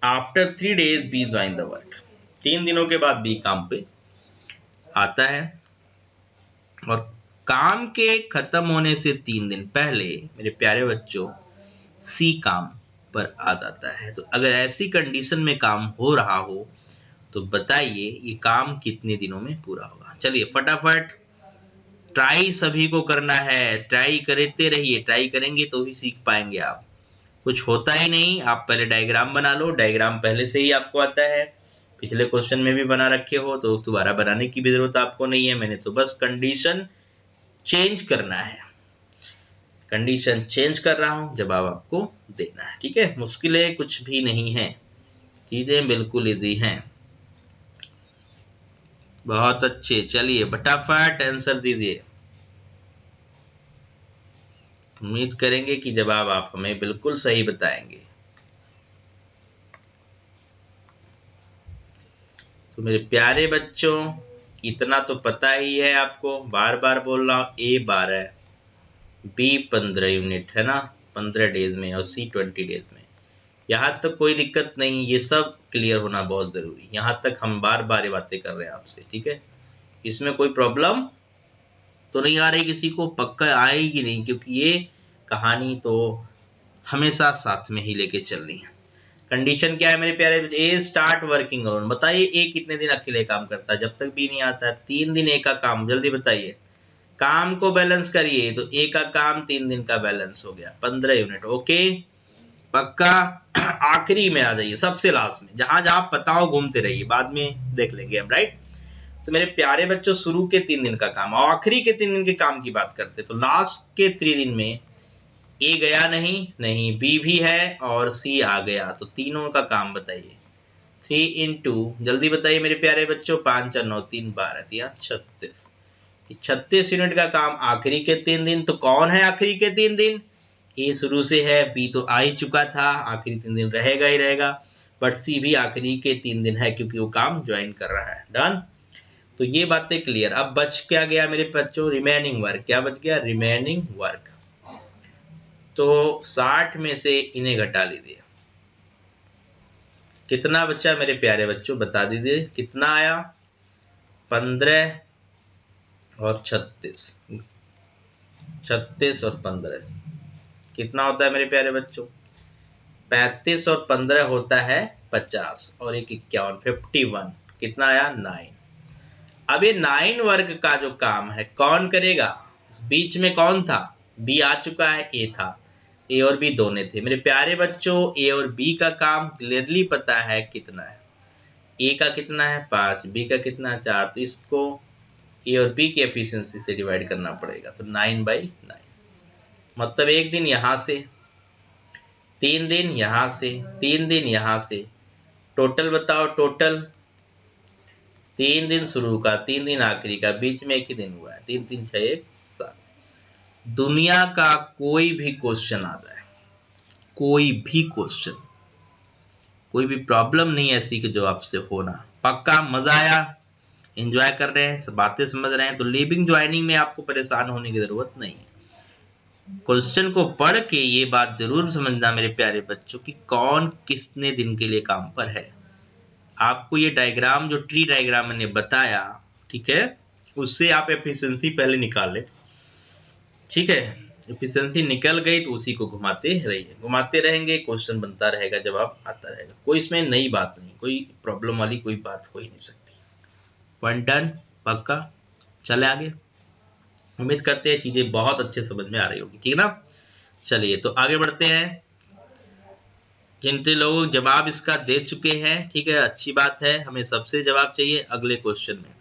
After 3 days B join the work, 3 दिनों के बाद बी काम पे आता है और काम के खत्म होने से 3 दिन पहले मेरे प्यारे बच्चों सी काम पर आ जाता है। तो अगर ऐसी कंडीशन में काम हो रहा हो तो बताइए ये काम कितने दिनों में पूरा होगा? चलिए फटाफट ट्राई सभी को करना है, ट्राई करते रहिए, ट्राई करेंगे तो ही सीख पाएंगे आप। कुछ होता ही नहीं, आप पहले डायग्राम बना लो, डायग्राम पहले से ही आपको आता है, पिछले क्वेश्चन में भी बना रखे हो तो दोबारा बनाने की भी जरूरत आपको नहीं है। मैंने तो बस कंडीशन चेंज करना है, कंडीशन चेंज कर रहा हूं, जवाब आपको देना है, ठीक है। मुश्किलें कुछ भी नहीं है, चीजें बिल्कुल इजी हैं। बहुत अच्छे, चलिए फटाफट आंसर दीजिए। उम्मीद करेंगे कि जवाब आप हमें बिल्कुल सही बताएंगे। तो मेरे प्यारे बच्चों इतना तो पता ही है आपको, बार बार बोल रहा हूं, ए 12, बी 15 यूनिट है ना 15 डेज में, और सी 20 डेज में। यहाँ तक कोई दिक्कत नहीं, ये सब क्लियर होना बहुत जरूरी। यहाँ तक हम बार बार बातें कर रहे हैं आपसे, ठीक है, इसमें कोई प्रॉब्लम तो नहीं आ रही किसी को? पक्का आएगी नहीं, क्योंकि ये कहानी तो हमेशा साथ में ही लेके चलनी है। कंडीशन क्या है मेरे प्यारे? ए स्टार्ट वर्किंग अलोन। बताइए ए कितने दिन अकेले काम करता है? जब तक बी नहीं आता है 3 दिन ए का काम, जल्दी बताइए। काम को बैलेंस करिए तो ए का काम 3 दिन का बैलेंस हो गया 15 यूनिट। ओके पक्का? आखिरी में आ जाइए, सबसे लास्ट में, जहां जहां पता हो घूमते रहिए, बाद में देख लेंगे हम, राइट। तो मेरे प्यारे बच्चों शुरू के 3 दिन का काम, आखिरी के 3 दिन के काम की बात करते तो लास्ट के 3 दिन में ए गया नहीं, बी भी है और सी आ गया, तो तीनों का काम बताइए। 3 इंटू, जल्दी बताइए मेरे प्यारे बच्चों, 5 और 9 3 12 या 36। 36 यूनिट का काम आखिरी के 3 दिन। तो कौन है आखिरी के 3 दिन? ए शुरू से है, बी तो आ ही चुका था, आखिरी 3 दिन रहेगा ही रहेगा, बट सी भी आखिरी के 3 दिन है क्योंकि वो काम ज्वाइन कर रहा है। डन। तो ये बातें क्लियर। अब बच क्या गया मेरे बच्चों? Remaining work. क्या बच गया? Remaining work. तो 60 में से इन्हें घटा लीजिए। कितना बचा मेरे प्यारे बच्चों? बता दीजिए कितना आया? 15 और 36। 36 और 15 कितना होता है मेरे प्यारे बच्चों? 35 और 15 होता है 50 और एक 51, 51। कितना आया? 9। अब ये 9 वर्ग का जो काम है कौन करेगा? बीच में कौन था? बी आ चुका है, ए था। ए और बी दोनों थे मेरे प्यारे बच्चों। ए और बी का काम क्लियरली पता है कितना है। ए का कितना है? 5, बी का कितना है? 4। तो इसको ए और बी की एफिशिएंसी से डिवाइड करना पड़ेगा। तो 9/9, मतलब एक दिन यहाँ से, 3 दिन यहाँ से, 3 दिन यहाँ से। टोटल बताओ, टोटल 3 दिन शुरू का, 3 दिन आखिरी का, बीच में एक ही दिन हुआ है। 3 3 6 1 7। दुनिया का कोई भी क्वेश्चन आ जाए, कोई भी क्वेश्चन, कोई भी प्रॉब्लम नहीं ऐसी कि जो आपसे होना। पक्का मजा आया? एंजॉय कर रहे हैं, सब बातें समझ रहे हैं? तो लिविंग ज्वाइनिंग में आपको परेशान होने की जरूरत नहीं है। क्वेश्चन को पढ़ के ये बात जरूर समझना मेरे प्यारे बच्चों कि कौन कितने दिन के लिए काम पर है। आपको ये डायग्राम, जो ट्री डायग्राम मैंने बताया, ठीक है, उससे आप एफिशिएंसी पहले निकाल ले। ठीक है, एफिशिएंसी निकल गई तो उसी को घुमाते रहिए, घुमाते रहेंगे, क्वेश्चन बनता रहेगा, जवाब आता रहेगा। कोई इसमें नई बात नहीं, कोई प्रॉब्लम वाली कोई बात हो ही नहीं सकती। Point done? पक्का? चले आगे। उम्मीद करते हैं चीजें बहुत अच्छे समझ में आ रही होगी, ठीक ना? चलिए तो आगे बढ़ते हैं। जितने लोग जवाब इसका दे चुके हैं, ठीक है, अच्छी बात है। हमें सबसे जवाब चाहिए अगले क्वेश्चन में।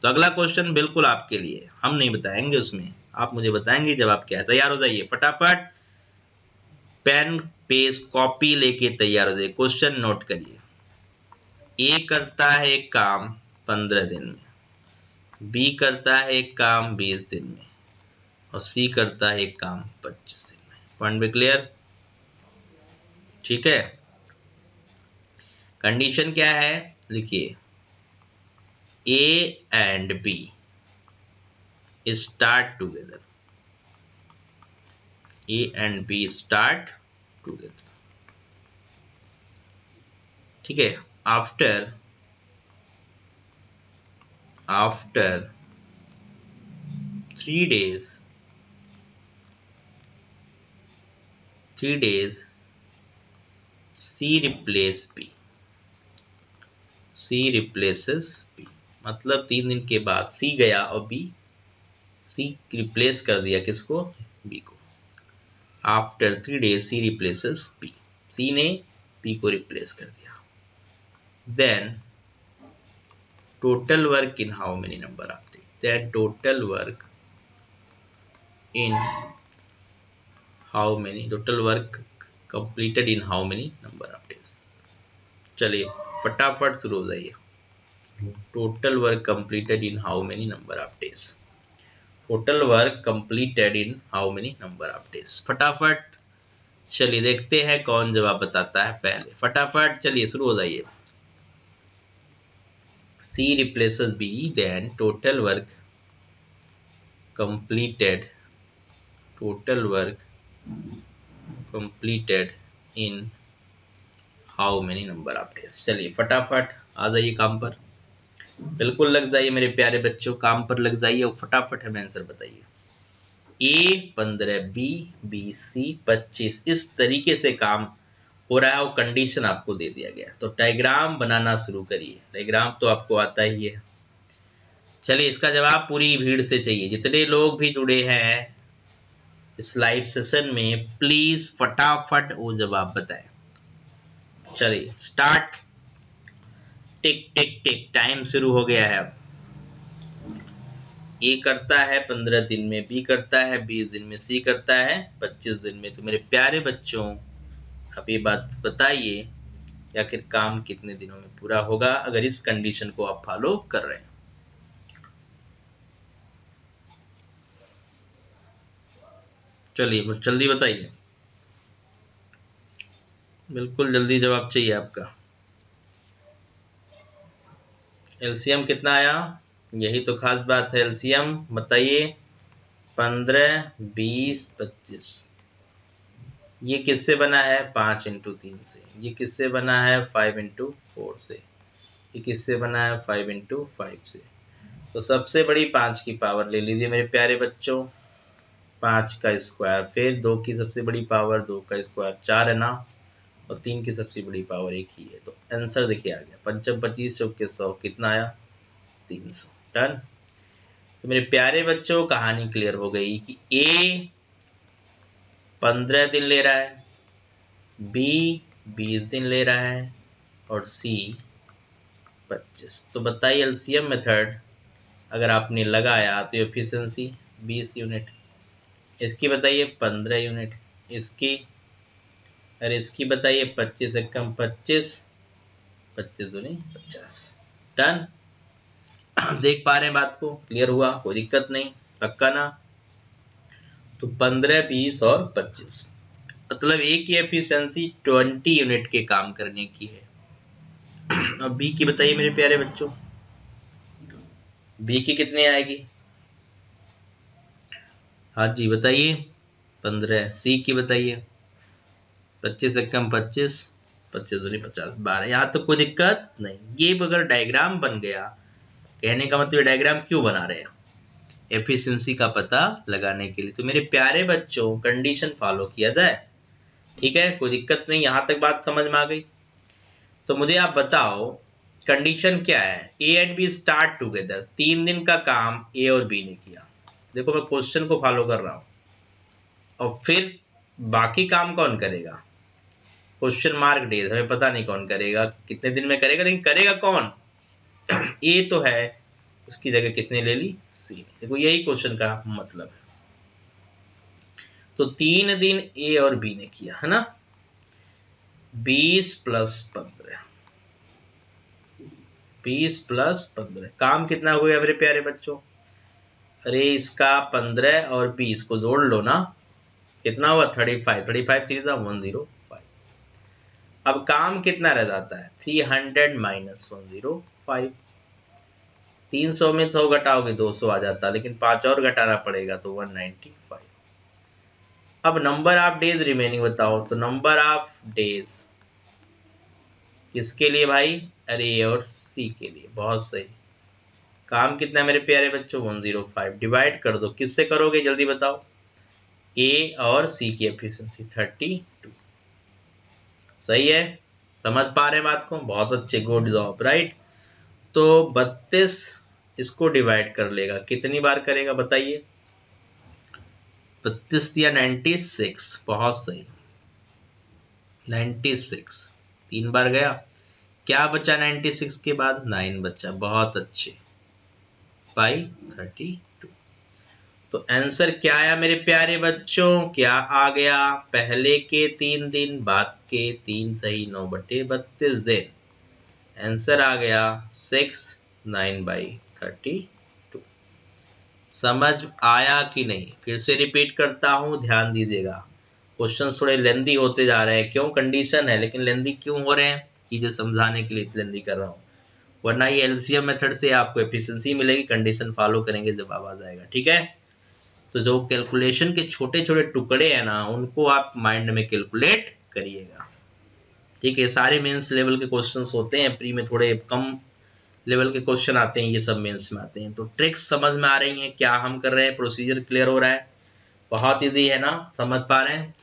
तो अगला क्वेश्चन बिल्कुल आपके लिए, हम नहीं बताएंगे उसमें, आप मुझे बताएंगे जवाब क्या है। तैयार हो जाइए फटाफट, पेन पेज कॉपी लेके तैयार हो जाइए। क्वेश्चन नोट करिए। ए करता है एक काम 15 दिन में, बी करता है एक काम 20 दिन में, और सी करता है एक काम 25 दिन में। पॉइंट भी क्लियर? ठीक है। कंडीशन क्या है? लिखिए, A and B start together. A and B start together, ठीक है। After 3 days C replaces B। मतलब 3 दिन के बाद C गया और C रिप्लेस कर दिया किसको? B को। After 3 days C replaces B, C ने B को रिप्लेस कर दिया। Then total work in how many number of days? Then total work in how many? Total work completed in how many number of days? चलिए फटाफट शुरू हो जाइए। Total work completed in how many number of days? Total work completed in how many number of days? फटाफट चलिए देखते हैं कौन जवाब बताता है पहले। फटाफट चलिए शुरू हो जाइए। C replaces B, then total work completed in how many number of days? चलिए फटाफट आ जाइए काम पर, बिल्कुल लग जाइए मेरे प्यारे बच्चों, काम पर लग जाइए और फटाफट हमें आंसर बताइए। A 15, B C 25, इस तरीके से काम हो रहा है और कंडीशन आपको दे दिया गया। तो डायग्राम बनाना शुरू करिए। डायग्राम तो आपको आता ही है। चलिए इसका जवाब पूरी भीड़ से चाहिए, जितने लोग भी जुड़े हैं इस लाइव सेशन में, प्लीज फटाफट वो जवाब बताएं। चलिए स्टार्ट। टिक टिक टिक, टाइम शुरू हो गया है। अब ए करता है 15 दिन में, बी करता है 20 दिन में, सी करता है 25 दिन में। तो मेरे प्यारे बच्चों, आप ये बात बताइए, या फिर काम कितने दिनों में पूरा होगा अगर इस कंडीशन को आप फॉलो कर रहे हैं। चलिए जल्दी बताइए, बिल्कुल जल्दी जवाब चाहिए आपका। एलसीएम कितना आया, यही तो खास बात है। एलसीएम बताइए, 15, 20, 25। ये किससे बना है, 5 इंटू 3 से। ये किससे बना है, 5 इंटू 4 से। ये किससे बना है, 5 इंटू 5 से। तो सबसे बड़ी 5 की पावर ले लीजिए मेरे प्यारे बच्चों, 5 का स्क्वायर, फिर 2 की सबसे बड़ी पावर 2 का स्क्वायर 4 है ना, और 3 की सबसे बड़ी पावर 1 ही है। तो आंसर देखिए आ गया, 5 25 चौके 100, कितना आया, 300। डन। तो मेरे प्यारे बच्चों कहानी क्लियर हो गई कि ए 15 दिन ले रहा है, बी 20 दिन ले रहा है, और सी 25। तो बताइए एलसीएम मेथड अगर आपने लगाया तो एफिशिएंसी 20 यूनिट, इसकी बताइए 15 यूनिट, इसकी, अरे इसकी बताइए 25 से कम 25, 25 दूनी 50। डन। देख पा रहे हैं बात को, क्लियर हुआ, कोई दिक्कत नहीं, पक्का ना। तो 15, 20 और 25 मतलब ए की एफिशिएंसी 20 यूनिट के काम करने की है। अब बी की बताइए मेरे प्यारे बच्चों, बी की कितनी आएगी, हाँ जी बताइए, 15। सी की बताइए, 25 से कम 25, 25 दूनी 50, 12। यहाँ तो कोई दिक्कत नहीं। ये अगर डायग्राम बन गया, कहने का मतलब डायग्राम क्यों बना रहे हैं, एफिशिएंसी का पता लगाने के लिए। तो मेरे प्यारे बच्चों कंडीशन फॉलो किया जाए, ठीक है, कोई दिक्कत नहीं, यहाँ तक बात समझ में आ गई। तो मुझे आप बताओ कंडीशन क्या है, A and B start together, 3 दिन का काम ए और बी ने किया। देखो मैं क्वेश्चन को फॉलो कर रहा हूँ, और फिर बाकी काम कौन करेगा, क्वेश्चन मार्क डेज, हमें पता नहीं कौन करेगा, कितने दिन में करेगा, लेकिन करेगा कौन, ए तो है, उसकी जगह किसने ले ली, सी ने। देखो यही क्वेश्चन का मतलब है। तो 3 दिन ए और बी ने किया है ना, 20 प्लस 15, 20 प्लस 15, काम कितना हो गया मेरे प्यारे बच्चों, अरे इसका 15 और 20 को जोड़ लो ना, कितना हुआ 35, 35 3 105। अब काम कितना रह जाता है, 300 माइनस 105। 300 में 100 घटाओगे 200 आ जाता, लेकिन 5 और घटाना पड़ेगा तो 195। अब नंबर ऑफ डेज रिमेनिंग बताओ, तो नंबर ऑफ डेज किसके लिए भाई, अरे ए और सी के लिए, बहुत सही। काम कितना है मेरे प्यारे बच्चों, 105, डिवाइड कर दो, किससे करोगे जल्दी बताओ, ए और सी की एफिशिएंसी 32। सही है, समझ पा रहे हैं बात को, बहुत अच्छे, गुड जॉब, राइट। तो 32 इसको डिवाइड कर लेगा, कितनी बार करेगा बताइए, 32 दिया 96, बहुत सही, 96 3 बार गया, क्या बचा 96 के बाद, 9 बचा, बहुत अच्छे, बाई 32। तो आंसर क्या आया मेरे प्यारे बच्चों, क्या आ गया, पहले के 3 दिन, बाद के 3 सही 9/32 दिन। आंसर आ गया 6 9/32। समझ आया कि नहीं, फिर से रिपीट करता हूँ, ध्यान दीजिएगा, क्वेश्चन थोड़े लेंदी होते जा रहे हैं, क्यों, कंडीशन है, लेकिन लेंदी क्यों हो रहे हैं, चीजें समझाने के लिए लेंदी कर रहा हूँ, वरना ये एलसीएम मेथड से आपको एफिशिएंसी मिलेगी, कंडीशन फॉलो करेंगे जब आवाज आएगा, ठीक है। तो जो कैलकुलेशन के छोटे छोटे टुकड़े हैं ना, उनको आप माइंड में कैलकुलेट करिएगा, ठीक है। सारे मेंस लेवल के क्वेश्चंस होते हैं, प्री में थोड़े कम लेवल के क्वेश्चन आते हैं, ये सब मेंस में आते हैं। तो ट्रिक्स समझ में आ रही हैं, क्या हम कर रहे हैं, प्रोसीजर क्लियर हो रहा है, बहुत ईजी है ना, समझ पा रहे हैं।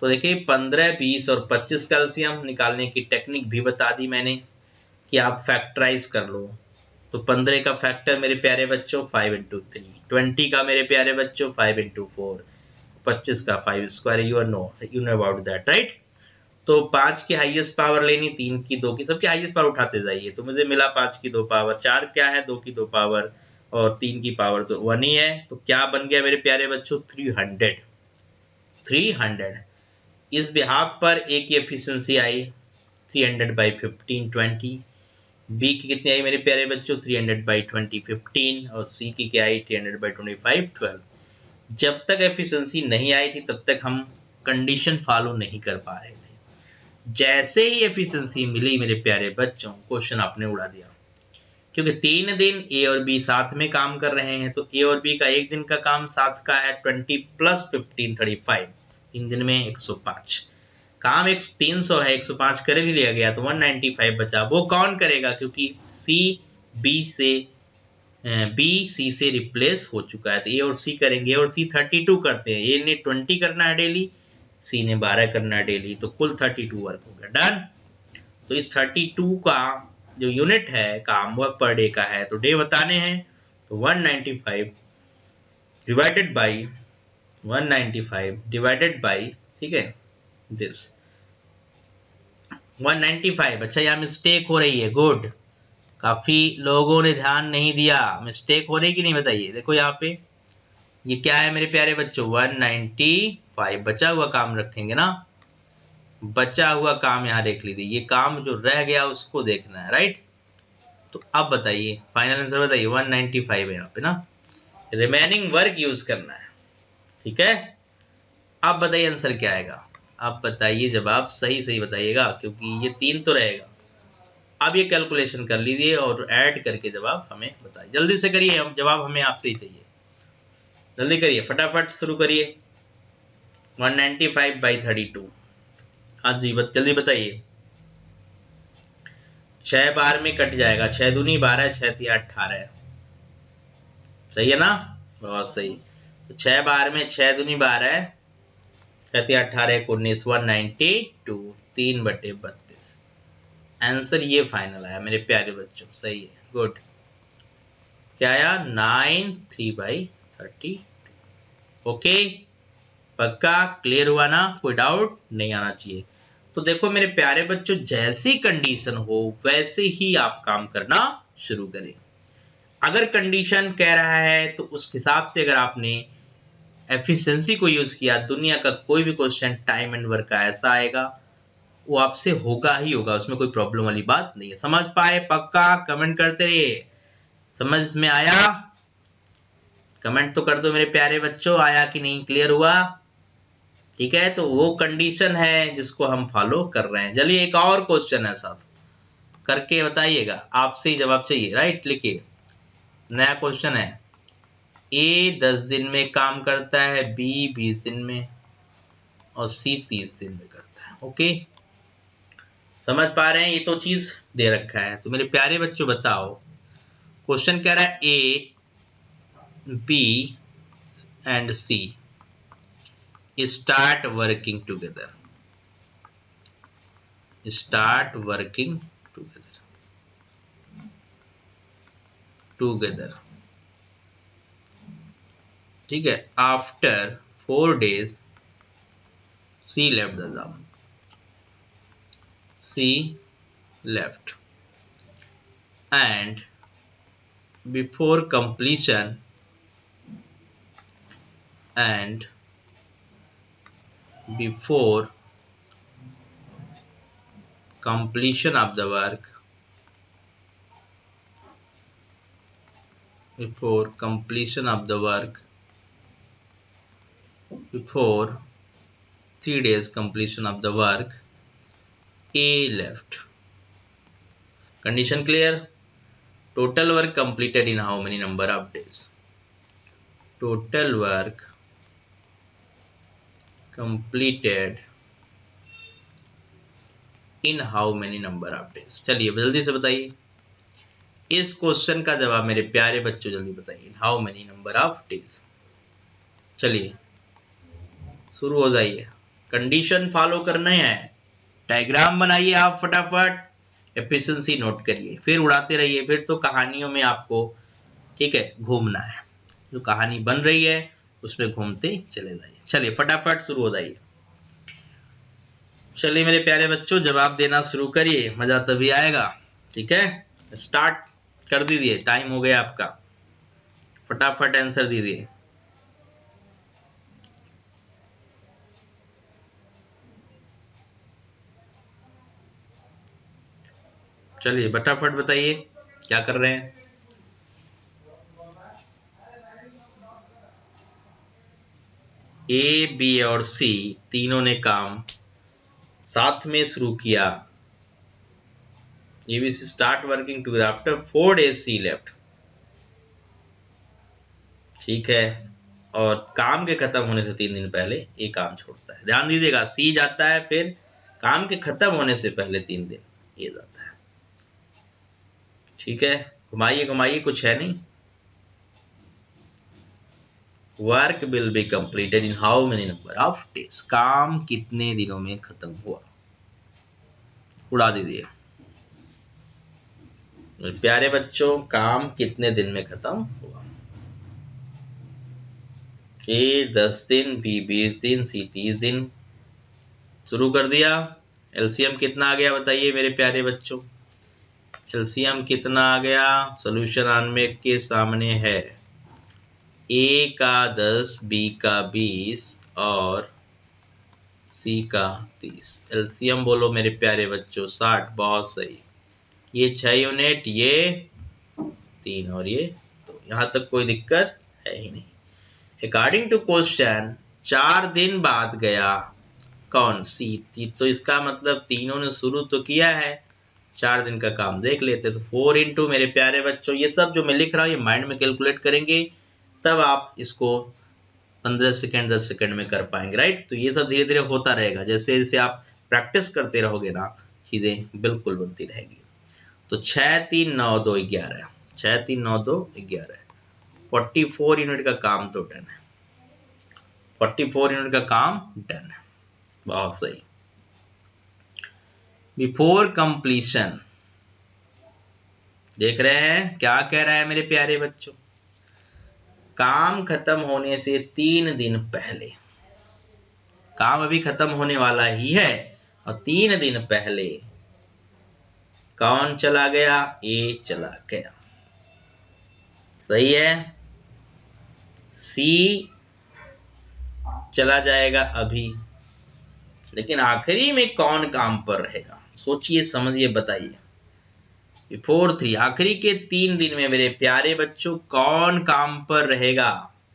तो देखिए 15, 20 और 25 का एलसीएम निकालने की टेक्निक भी बता दी मैंने, कि आप फैक्टराइज कर लो। तो 15 का फैक्टर मेरे प्यारे बच्चों 5 इंटू 3, 20 का मेरे प्यारे बच्चों 5 इंटू 4, 25 का 5 square, you know about that, right. तो 5 की हाईएस्ट पावर लेनी, 3 की 2 की, सबकी हाईएस्ट पावर उठाते जाइए। तो मुझे मिला 5 की 2 पावर, 4 क्या है 2 की 2 पावर, और 3 की पावर तो 1 ही है। तो क्या बन गया मेरे प्यारे बच्चों, 300। इस बिहाफ पर ए की एफिशिएंसी आई 300/15 20। बी की कितनी आई मेरे प्यारे बच्चों 300/20 15 और सी की क्या आई 300/25 12। जब तक एफिशिएंसी नहीं आई थी तब तक हम कंडीशन फॉलो नहीं कर पा रहे थे। जैसे ही एफिशिएंसी मिली मेरे प्यारे बच्चों क्वेश्चन आपने उड़ा दिया, क्योंकि 3 दिन ए और बी साथ में काम कर रहे हैं तो ए और बी का एक दिन का काम साथ का है 20 + 15 35। 3 दिन में 105 काम 300 है, 105 कर ही लिया गया तो 195 बचा। वो कौन करेगा क्योंकि बी सी से रिप्लेस हो चुका है तो ए और सी करेंगे। और सी 32 करते हैं, ए ने 20 करना है डेली, सी ने 12 करना है डेली, तो कुल 32 वर्क हो गया। डन। तो इस 32 का जो यूनिट है काम वह पर डे का है, तो डे बताने हैं तो 195 डिवाइडेड बाई 195 डिवाइडेड बाई, ठीक है, दिस 195। अच्छा यहाँ मिस्टेक हो रही है, गुड, काफी लोगों ने ध्यान नहीं दिया। मिस्टेक हो रही कि नहीं बताइए। देखो यहाँ पे ये क्या है मेरे प्यारे बच्चों 195 बचा हुआ काम रखेंगे ना, बचा हुआ काम यहाँ देख लीजिए, ये काम जो रह गया उसको देखना है, राइट। तो अब बताइए फाइनल आंसर बताइए 195 है यहाँ पे ना, रिमेनिंग वर्क यूज करना है, ठीक है। अब बताइए आंसर क्या आएगा। अब बताइए जवाब सही सही बताइएगा क्योंकि ये 3 तो रहेगा। अब ये कैलकुलेशन कर लीजिए और ऐड करके जवाब हमें बताइए, जल्दी से करिए, हम जवाब हमें आपसे ही चाहिए, जल्दी करिए फटाफट शुरू करिए। 195/32, हाँ जी जल्दी बताइए। 6 बार में कट जाएगा, 6 दूनी 12, 6 तिया 18, सही है ना, बहुत सही। तो 6 बार में 6 दूनी 12, 6 तिया 18 19 192 3/32। आंसर ये फाइनल आया मेरे प्यारे बच्चों, सही है, गुड। क्या आया 93/30। ओके, पक्का क्लियर हुआ ना, कोई डाउट नहीं आना चाहिए। तो देखो मेरे प्यारे बच्चों जैसी कंडीशन हो वैसे ही आप काम करना शुरू करें। अगर कंडीशन कह रहा है तो उस हिसाब से अगर आपने एफिशिएंसी को यूज किया, दुनिया का कोई भी क्वेश्चन टाइम एंड वर्क का ऐसा आएगा वो आपसे होगा ही होगा, उसमें कोई प्रॉब्लम वाली बात नहीं है। समझ पाए? पक्का कमेंट करते रहिए। समझ में आया? कमेंट तो कर दो मेरे प्यारे बच्चों, आया कि नहीं, क्लियर हुआ? ठीक है, तो वो कंडीशन है जिसको हम फॉलो कर रहे हैं। चलिए एक और क्वेश्चन है साथ करके बताइएगा, आपसे ही जवाब चाहिए, राइट। लिखिए नया क्वेश्चन है, ए 10 दिन में काम करता है, बी 20 दिन में और सी 30 दिन में करता है। ओके, समझ पा रहे हैं? ये तो चीज दे रखा है। तो मेरे प्यारे बच्चों बताओ, क्वेश्चन कह रहा है A B and C start working together, start working together, ठीक है। After 4 days C left the job, C left and before completion and before completion of the work, before completion of the work, before 3 days completion of the work, A left. Condition clear? Total work completed in how many number of days? Total work completed in how many number of days? चलिए जल्दी से बताइए इस question का जवाब मेरे प्यारे बच्चों, जल्दी बताइए how many number of days. चलिए शुरू हो जाइए, कंडीशन फॉलो करने हैं, डायग्राम बनाइए आप फटाफट, एफिशिएंसी नोट करिए, फिर उड़ाते रहिए, फिर तो कहानियों में आपको, ठीक है, घूमना है, जो कहानी बन रही है उसमें घूमते चले जाइए। चलिए फटाफट शुरू हो जाइए। चलिए मेरे प्यारे बच्चों जवाब देना शुरू करिए, मजा तभी आएगा, ठीक है। स्टार्ट कर दीजिए, टाइम हो गया आपका, फटाफट आंसर दीजिए। चलिए फटाफट बताइए क्या कर रहे हैं। ए, बी और सी तीनों ने काम साथ में शुरू किया। ABC start working together after 4 days C left। ठीक है, और काम के खत्म होने से 3 दिन पहले ये काम छोड़ता है। ध्यान दीजिएगा, सी जाता है फिर काम के खत्म होने से पहले 3 दिन ये जाता है। ठीक है, घुमाइए घुमाइए, कुछ है नहीं। Work will be completed in how many number of days. काम कितने दिनों में खत्म हुआ, उड़ा दीजिए। प्यारे बच्चों, काम कितने दिन में खत्म हुआ। ए 10 दिन, बी 20 दिन, सी 30 दिन। शुरू कर दिया। एलसीएम कितना आ गया बताइए मेरे प्यारे बच्चों। एलसीएम कितना आ गया, सॉल्यूशन ऑनमेक के सामने है। ए का 10, बी का 20 और सी का 30। एलसीएम बोलो मेरे प्यारे बच्चों, 60। बहुत सही। ये 6 यूनिट, ये 3 और ये 2। यहाँ तक कोई दिक्कत है ही नहीं। अकॉर्डिंग टू क्वेश्चन 4 दिन बाद गया कौन, सी। तो इसका मतलब तीनों ने शुरू तो किया है, 4 दिन का काम देख लेते। तो 4 इंटू मेरे प्यारे बच्चों, ये सब जो मैं लिख रहा हूँ ये माइंड में कैलकुलेट करेंगे, तब आप इसको 15 सेकेंड 10 सेकेंड में कर पाएंगे, राइट। तो ये सब धीरे धीरे होता रहेगा, जैसे जैसे आप प्रैक्टिस करते रहोगे ना, चीजें बिल्कुल बनती रहेगी। तो 6 3 9 2 11, 6 3 9 2 11, 44 यूनिट का काम तो डन है। 44 यूनिट का काम डन है, बहुत सही। बिफोर कंप्लीशन, देख रहे हैं क्या कह रहा है मेरे प्यारे बच्चों। काम खत्म होने से 3 दिन पहले, काम अभी खत्म होने वाला ही है और 3 दिन पहले कौन चला गया, ए चला गया। सही है। सी चला जाएगा अभी, लेकिन आखिरी में कौन काम पर रहेगा, सोचिए समझिए बताइए। बिफोर 3, आखिरी के 3 दिन में मेरे प्यारे बच्चों कौन काम पर रहेगा,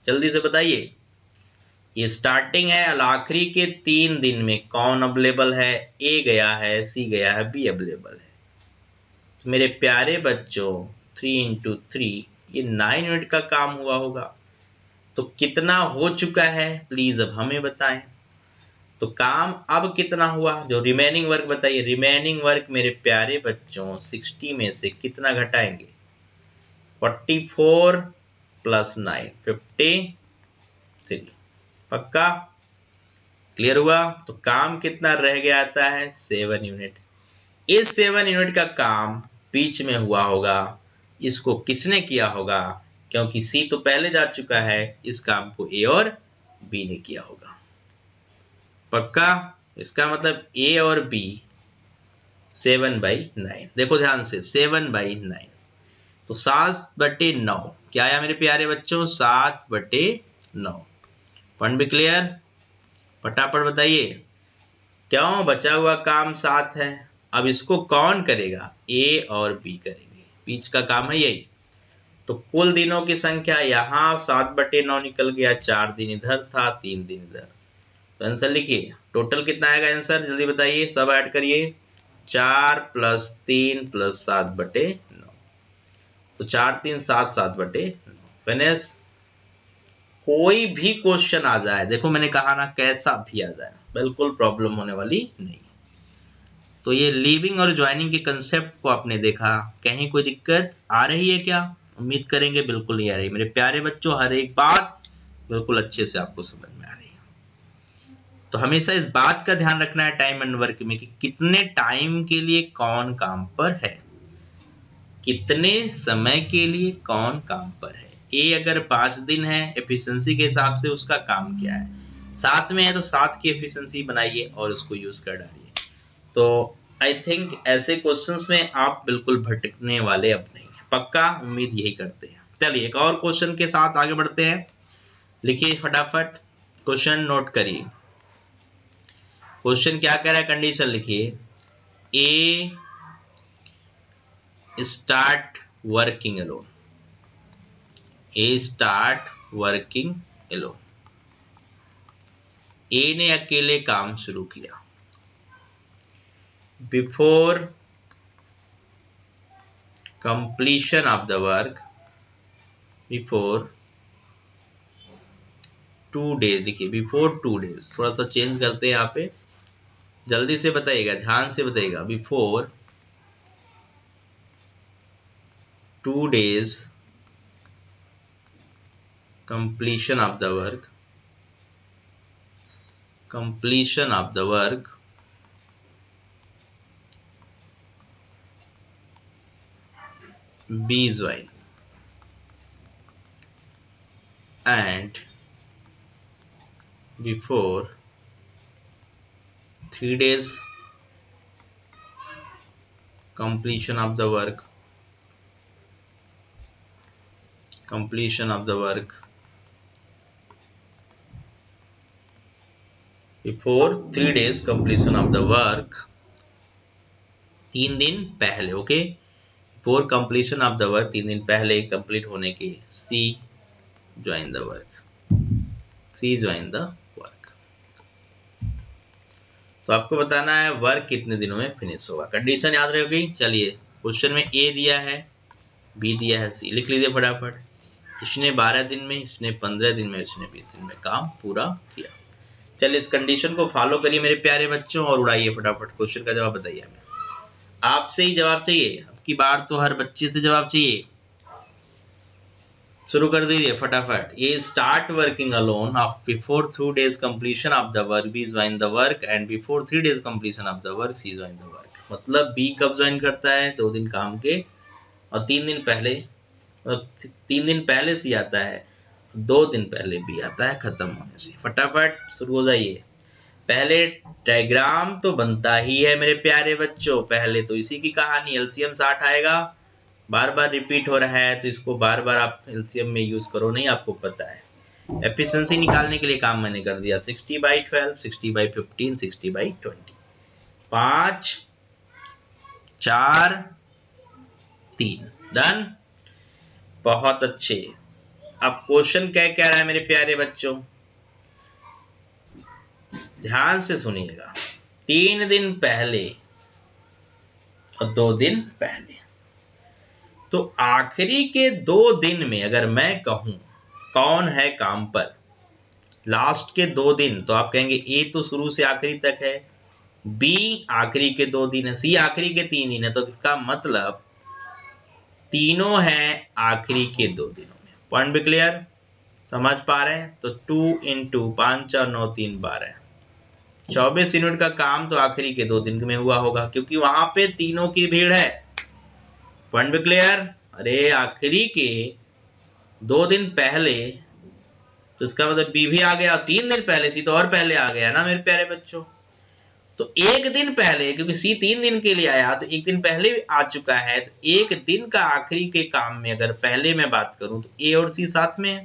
जल्दी से बताइए। ये स्टार्टिंग है और आखिरी के 3 दिन में कौन अवेलेबल है, ए गया है, सी गया है, बी अवेलेबल है। तो मेरे प्यारे बच्चों 3 इंटू 3 ये 9 यूनिट का काम हुआ होगा। तो कितना हो चुका है प्लीज अब हमें बताएं। तो काम अब कितना हुआ, जो रिमेनिंग वर्क बताइए। रिमेनिंग वर्क मेरे प्यारे बच्चों 60 में से कितना घटाएंगे, 44 प्लस 9 53। पक्का क्लियर हुआ। तो काम कितना रह गया आता है, 7 यूनिट। इस 7 यूनिट का काम बीच में हुआ होगा, इसको किसने किया होगा, क्योंकि सी तो पहले जा चुका है, इस काम को ए और बी ने किया होगा। पक्का। इसका मतलब ए और बी 7/9। देखो ध्यान से, 7/9 तो 7/9 क्या आया मेरे प्यारे बच्चों, 7/9। पॉइंट भी क्लियर। फटाफट बताइए क्यों बचा हुआ काम 7 है। अब इसको कौन करेगा, ए और बी करेंगे, बीच का काम है यही। तो कुल दिनों की संख्या यहाँ 7/9 निकल गया, 4 दिन इधर था, 3 दिन इधर। तो आंसर लिखिए, टोटल कितना आएगा आंसर, जल्दी बताइए, सब ऐड करिए। 4 + 3 + 7/9, तो 4 3 7 7/9 फिनिश। कोई भी क्वेश्चन आ जाए, देखो मैंने कहा ना कैसा भी आ जाए, बिल्कुल प्रॉब्लम होने वाली नहीं। तो ये लीविंग और ज्वाइनिंग के कंसेप्ट को आपने देखा, कहीं कोई दिक्कत आ रही है क्या, उम्मीद करेंगे बिल्कुल नहीं आ रही। मेरे प्यारे बच्चों हर एक बात बिल्कुल अच्छे से आपको समझ में आ रही है। तो हमेशा इस बात का ध्यान रखना है टाइम एंड वर्क में कि कितने टाइम के लिए कौन काम पर है, कितने समय के लिए कौन काम पर है। ए अगर 5 दिन है एफिशिएंसी के हिसाब से उसका काम क्या है, 7 में है तो 7 की एफिशिएंसी बनाइए और उसको यूज कर डालिए। तो आई थिंक ऐसे क्वेश्चंस में आप बिल्कुल भटकने वाले अब नहीं है, पक्का उम्मीद यही करते हैं। चलिए एक और क्वेश्चन के साथ आगे बढ़ते हैं। लिखिए फटाफट, क्वेश्चन नोट करिए। क्वेश्चन क्या कह रहा है, कंडीशन लिखिए। ए start working alone, A start working alone, A ने अकेले काम शुरू किया। Before completion of the work, before 2 days, देखिए बिफोर 2 डेज, थोड़ा सा चेंज करते हैं यहाँ पे, जल्दी से बताइएगा, ध्यान से बताइएगा। Before 2 days completion of the work, completion of the work, be join, and before 3 days completion of the work, completion of the work, before 3 days completion of the work, 3 दिन पहले, okay, before completion of the work, 3 दिन पहले complete होने के, C join the work, C join the work. तो आपको बताना है वर्क कितने दिनों में फिनिश होगा, कंडीशन याद रहेगी। चलिए क्वेश्चन में ए दिया है, बी दिया है, सी लिख लीजिए फटाफट। इसने 12 दिन में, इसने 15 दिन में, इसने 20 दिन में काम पूरा किया। चलिए इस कंडीशन को फॉलो करिए मेरे प्यारे बच्चों और उड़ाइए फटाफट, क्वेश्चन का जवाब बताइए हमें। आपसे ही जवाब चाहिए, अब की बार तो हर बच्चे से जवाब चाहिए। शुरू कर दीजिए फटाफट। ये start working alone of before 2 days completion of the work, B join the work, and before 3 days completion of the work, C join the work. मतलब बी कब ज्वाइन करता है, 2 दिन काम के, और 3 दिन पहले, 3 दिन पहले सी आता है, 2 दिन पहले बी आता है खत्म होने से। फटाफट शुरू हो जाइए। पहले डायग्राम तो बनता ही है मेरे प्यारे बच्चों, पहले तो इसी की कहानी, एलसीएम 60 आएगा, बार बार रिपीट हो रहा है तो इसको बार बार आप एलसीएम में यूज करो, नहीं आपको पता है। एफिशिएंसी निकालने के लिए काम मैंने कर दिया, 60/12, 60/15, 60/20, 5 4 3, डन। बहुत अच्छे। अब क्वेश्चन क्या कह रहा है मेरे प्यारे बच्चों, ध्यान से सुनिएगा। 3 दिन पहले और 2 दिन पहले, तो आखिरी के 2 दिन में अगर मैं कहूं कौन है काम पर, लास्ट के 2 दिन, तो आप कहेंगे ए तो शुरू से आखिरी तक है, बी आखिरी के 2 दिन है, सी आखिरी के 3 दिन है, तो इसका मतलब तीनों है आखिरी के 2 दिनों में। पॉइंट भी क्लियर, समझ पा रहे हैं? तो 2 × 5 4 9 3 12, 24 यूनिट का काम तो आखिरी के 2 दिन में हुआ होगा, क्योंकि वहां पे तीनों की भीड़ है। पॉइंट भी क्लियर? अरे आखिरी के 2 दिन पहले, तो इसका मतलब बी भी आ गया, 3 दिन पहले सी तो और पहले आ गया ना मेरे प्यारे बच्चों। तो 1 दिन पहले, क्योंकि सी 3 दिन के लिए आया तो 1 दिन पहले आ चुका है, तो 1 दिन का आखिरी के काम में अगर पहले मैं बात करूं तो ए और सी साथ में है।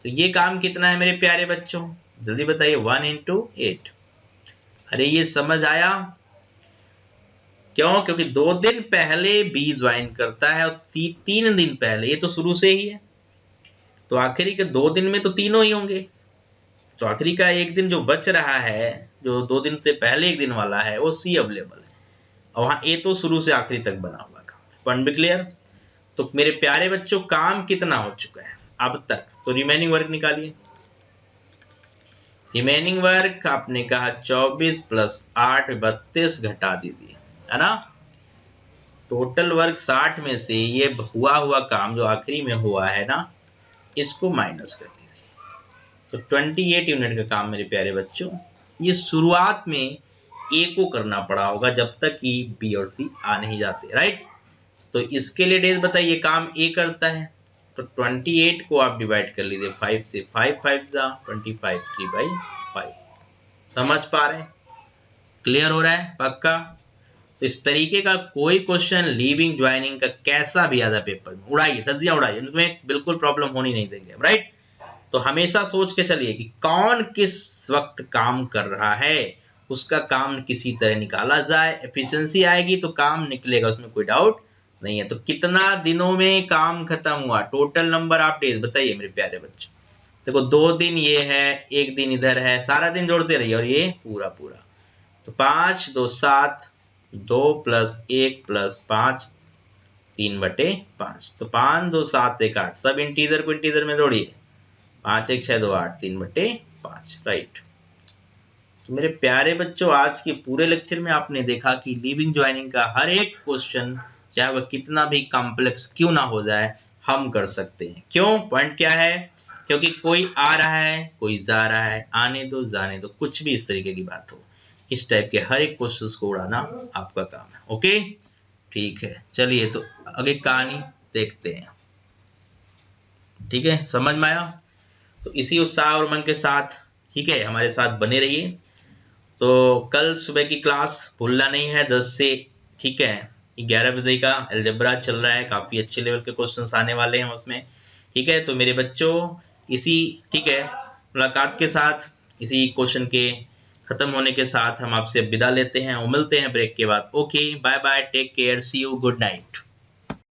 तो ये काम कितना है मेरे प्यारे बच्चों, जल्दी बताइए। 1 × 8। अरे ये समझ आया? क्यों? क्योंकि 2 दिन पहले बी ज्वाइन करता है और 3 दिन पहले, ये तो शुरू से ही है, तो आखिरी के 2 दिन में तो तीनों ही होंगे, तो आखिरी का 1 दिन जो बच रहा है, जो 2 दिन से पहले 1 दिन वाला है, वो सी अवेलेबल है, और वहां ए तो शुरू से आखिरी तक बना हुआ काम। पॉइंट भी क्लियर? तो मेरे प्यारे बच्चों काम कितना हो चुका है अब तक, तो रिमेनिंग वर्क निकालिए। रिमेनिंग वर्क आपने कहा 24 + 8 32 घटा दीजिए, है ना। टोटल वर्क 60 में से ये हुआ काम जो आखिरी में हुआ है ना, इसको माइनस कर दीजिए, तो 28 यूनिट का काम मेरे प्यारे बच्चों। ये शुरुआत में ए को करना पड़ा होगा जब तक कि बी और सी आ नहीं जाते, राइट। तो इसके लिए डेज बताइए, काम ए करता है, तो 28 को आप डिवाइड कर लीजिए 5 से, 5 5 जा 25, 3/5। समझ पा रहे हैं? क्लियर हो रहा है पक्का? तो इस तरीके का कोई क्वेश्चन लीविंग ज्वाइनिंग का कैसा भी आता पेपर में, उड़ाइए, तजिया उड़ाइए, इसमें बिल्कुल प्रॉब्लम होनी नहीं देंगे, राइट। तो हमेशा सोच के चलिए कि कौन किस वक्त काम कर रहा है, उसका काम किसी तरह निकाला जाए, एफिशिएंसी आएगी तो काम निकलेगा, उसमें कोई डाउट नहीं है। तो कितना दिनों में काम खत्म हुआ, टोटल नंबर ऑफ डेज बताइए मेरे प्यारे बच्चों। देखो 2 दिन ये है, 1 दिन इधर है, सारा दिन जोड़ते रहिए और ये पूरा पूरा। तो 5 2 7, 2 + 1 + 5 3/5। तो 5 2 7 1 8, सब इंटीजर को इंटीजर में जोड़िए। 5 1 6 2 8 3/5, राइट। तो मेरे प्यारे बच्चों आज के पूरे लेक्चर में आपने देखा कि लीविंग ज्वाइनिंग का हर एक क्वेश्चन, चाहे वह कितना भी कॉम्प्लेक्स क्यों ना हो जाए, हम कर सकते हैं। क्यों? पॉइंट क्या है? क्योंकि कोई आ रहा है, कोई जा रहा है, आने दो जाने दो, कुछ भी इस तरीके की बात हो, इस टाइप के हर एक क्वेश्चंस को उड़ाना आपका काम है। ओके, ठीक है, चलिए तो आगे कहानी देखते हैं। ठीक है, समझ में आया? तो इसी उत्साह और उमंग के साथ, ठीक है, हमारे साथ बने रहिए। तो कल सुबह की क्लास भूलना नहीं है 10 से, ठीक है, 11 बजे का अलजेब्रा चल रहा है, काफ़ी अच्छे लेवल के क्वेश्चंस आने वाले हैं उसमें। ठीक है, तो मेरे बच्चों इसी, ठीक है, मुलाकात के साथ, इसी क्वेश्चन के खत्म होने के साथ हम आपसे विदा लेते हैं और मिलते हैं ब्रेक के बाद। Okay, bye bye, take care, see you, good night.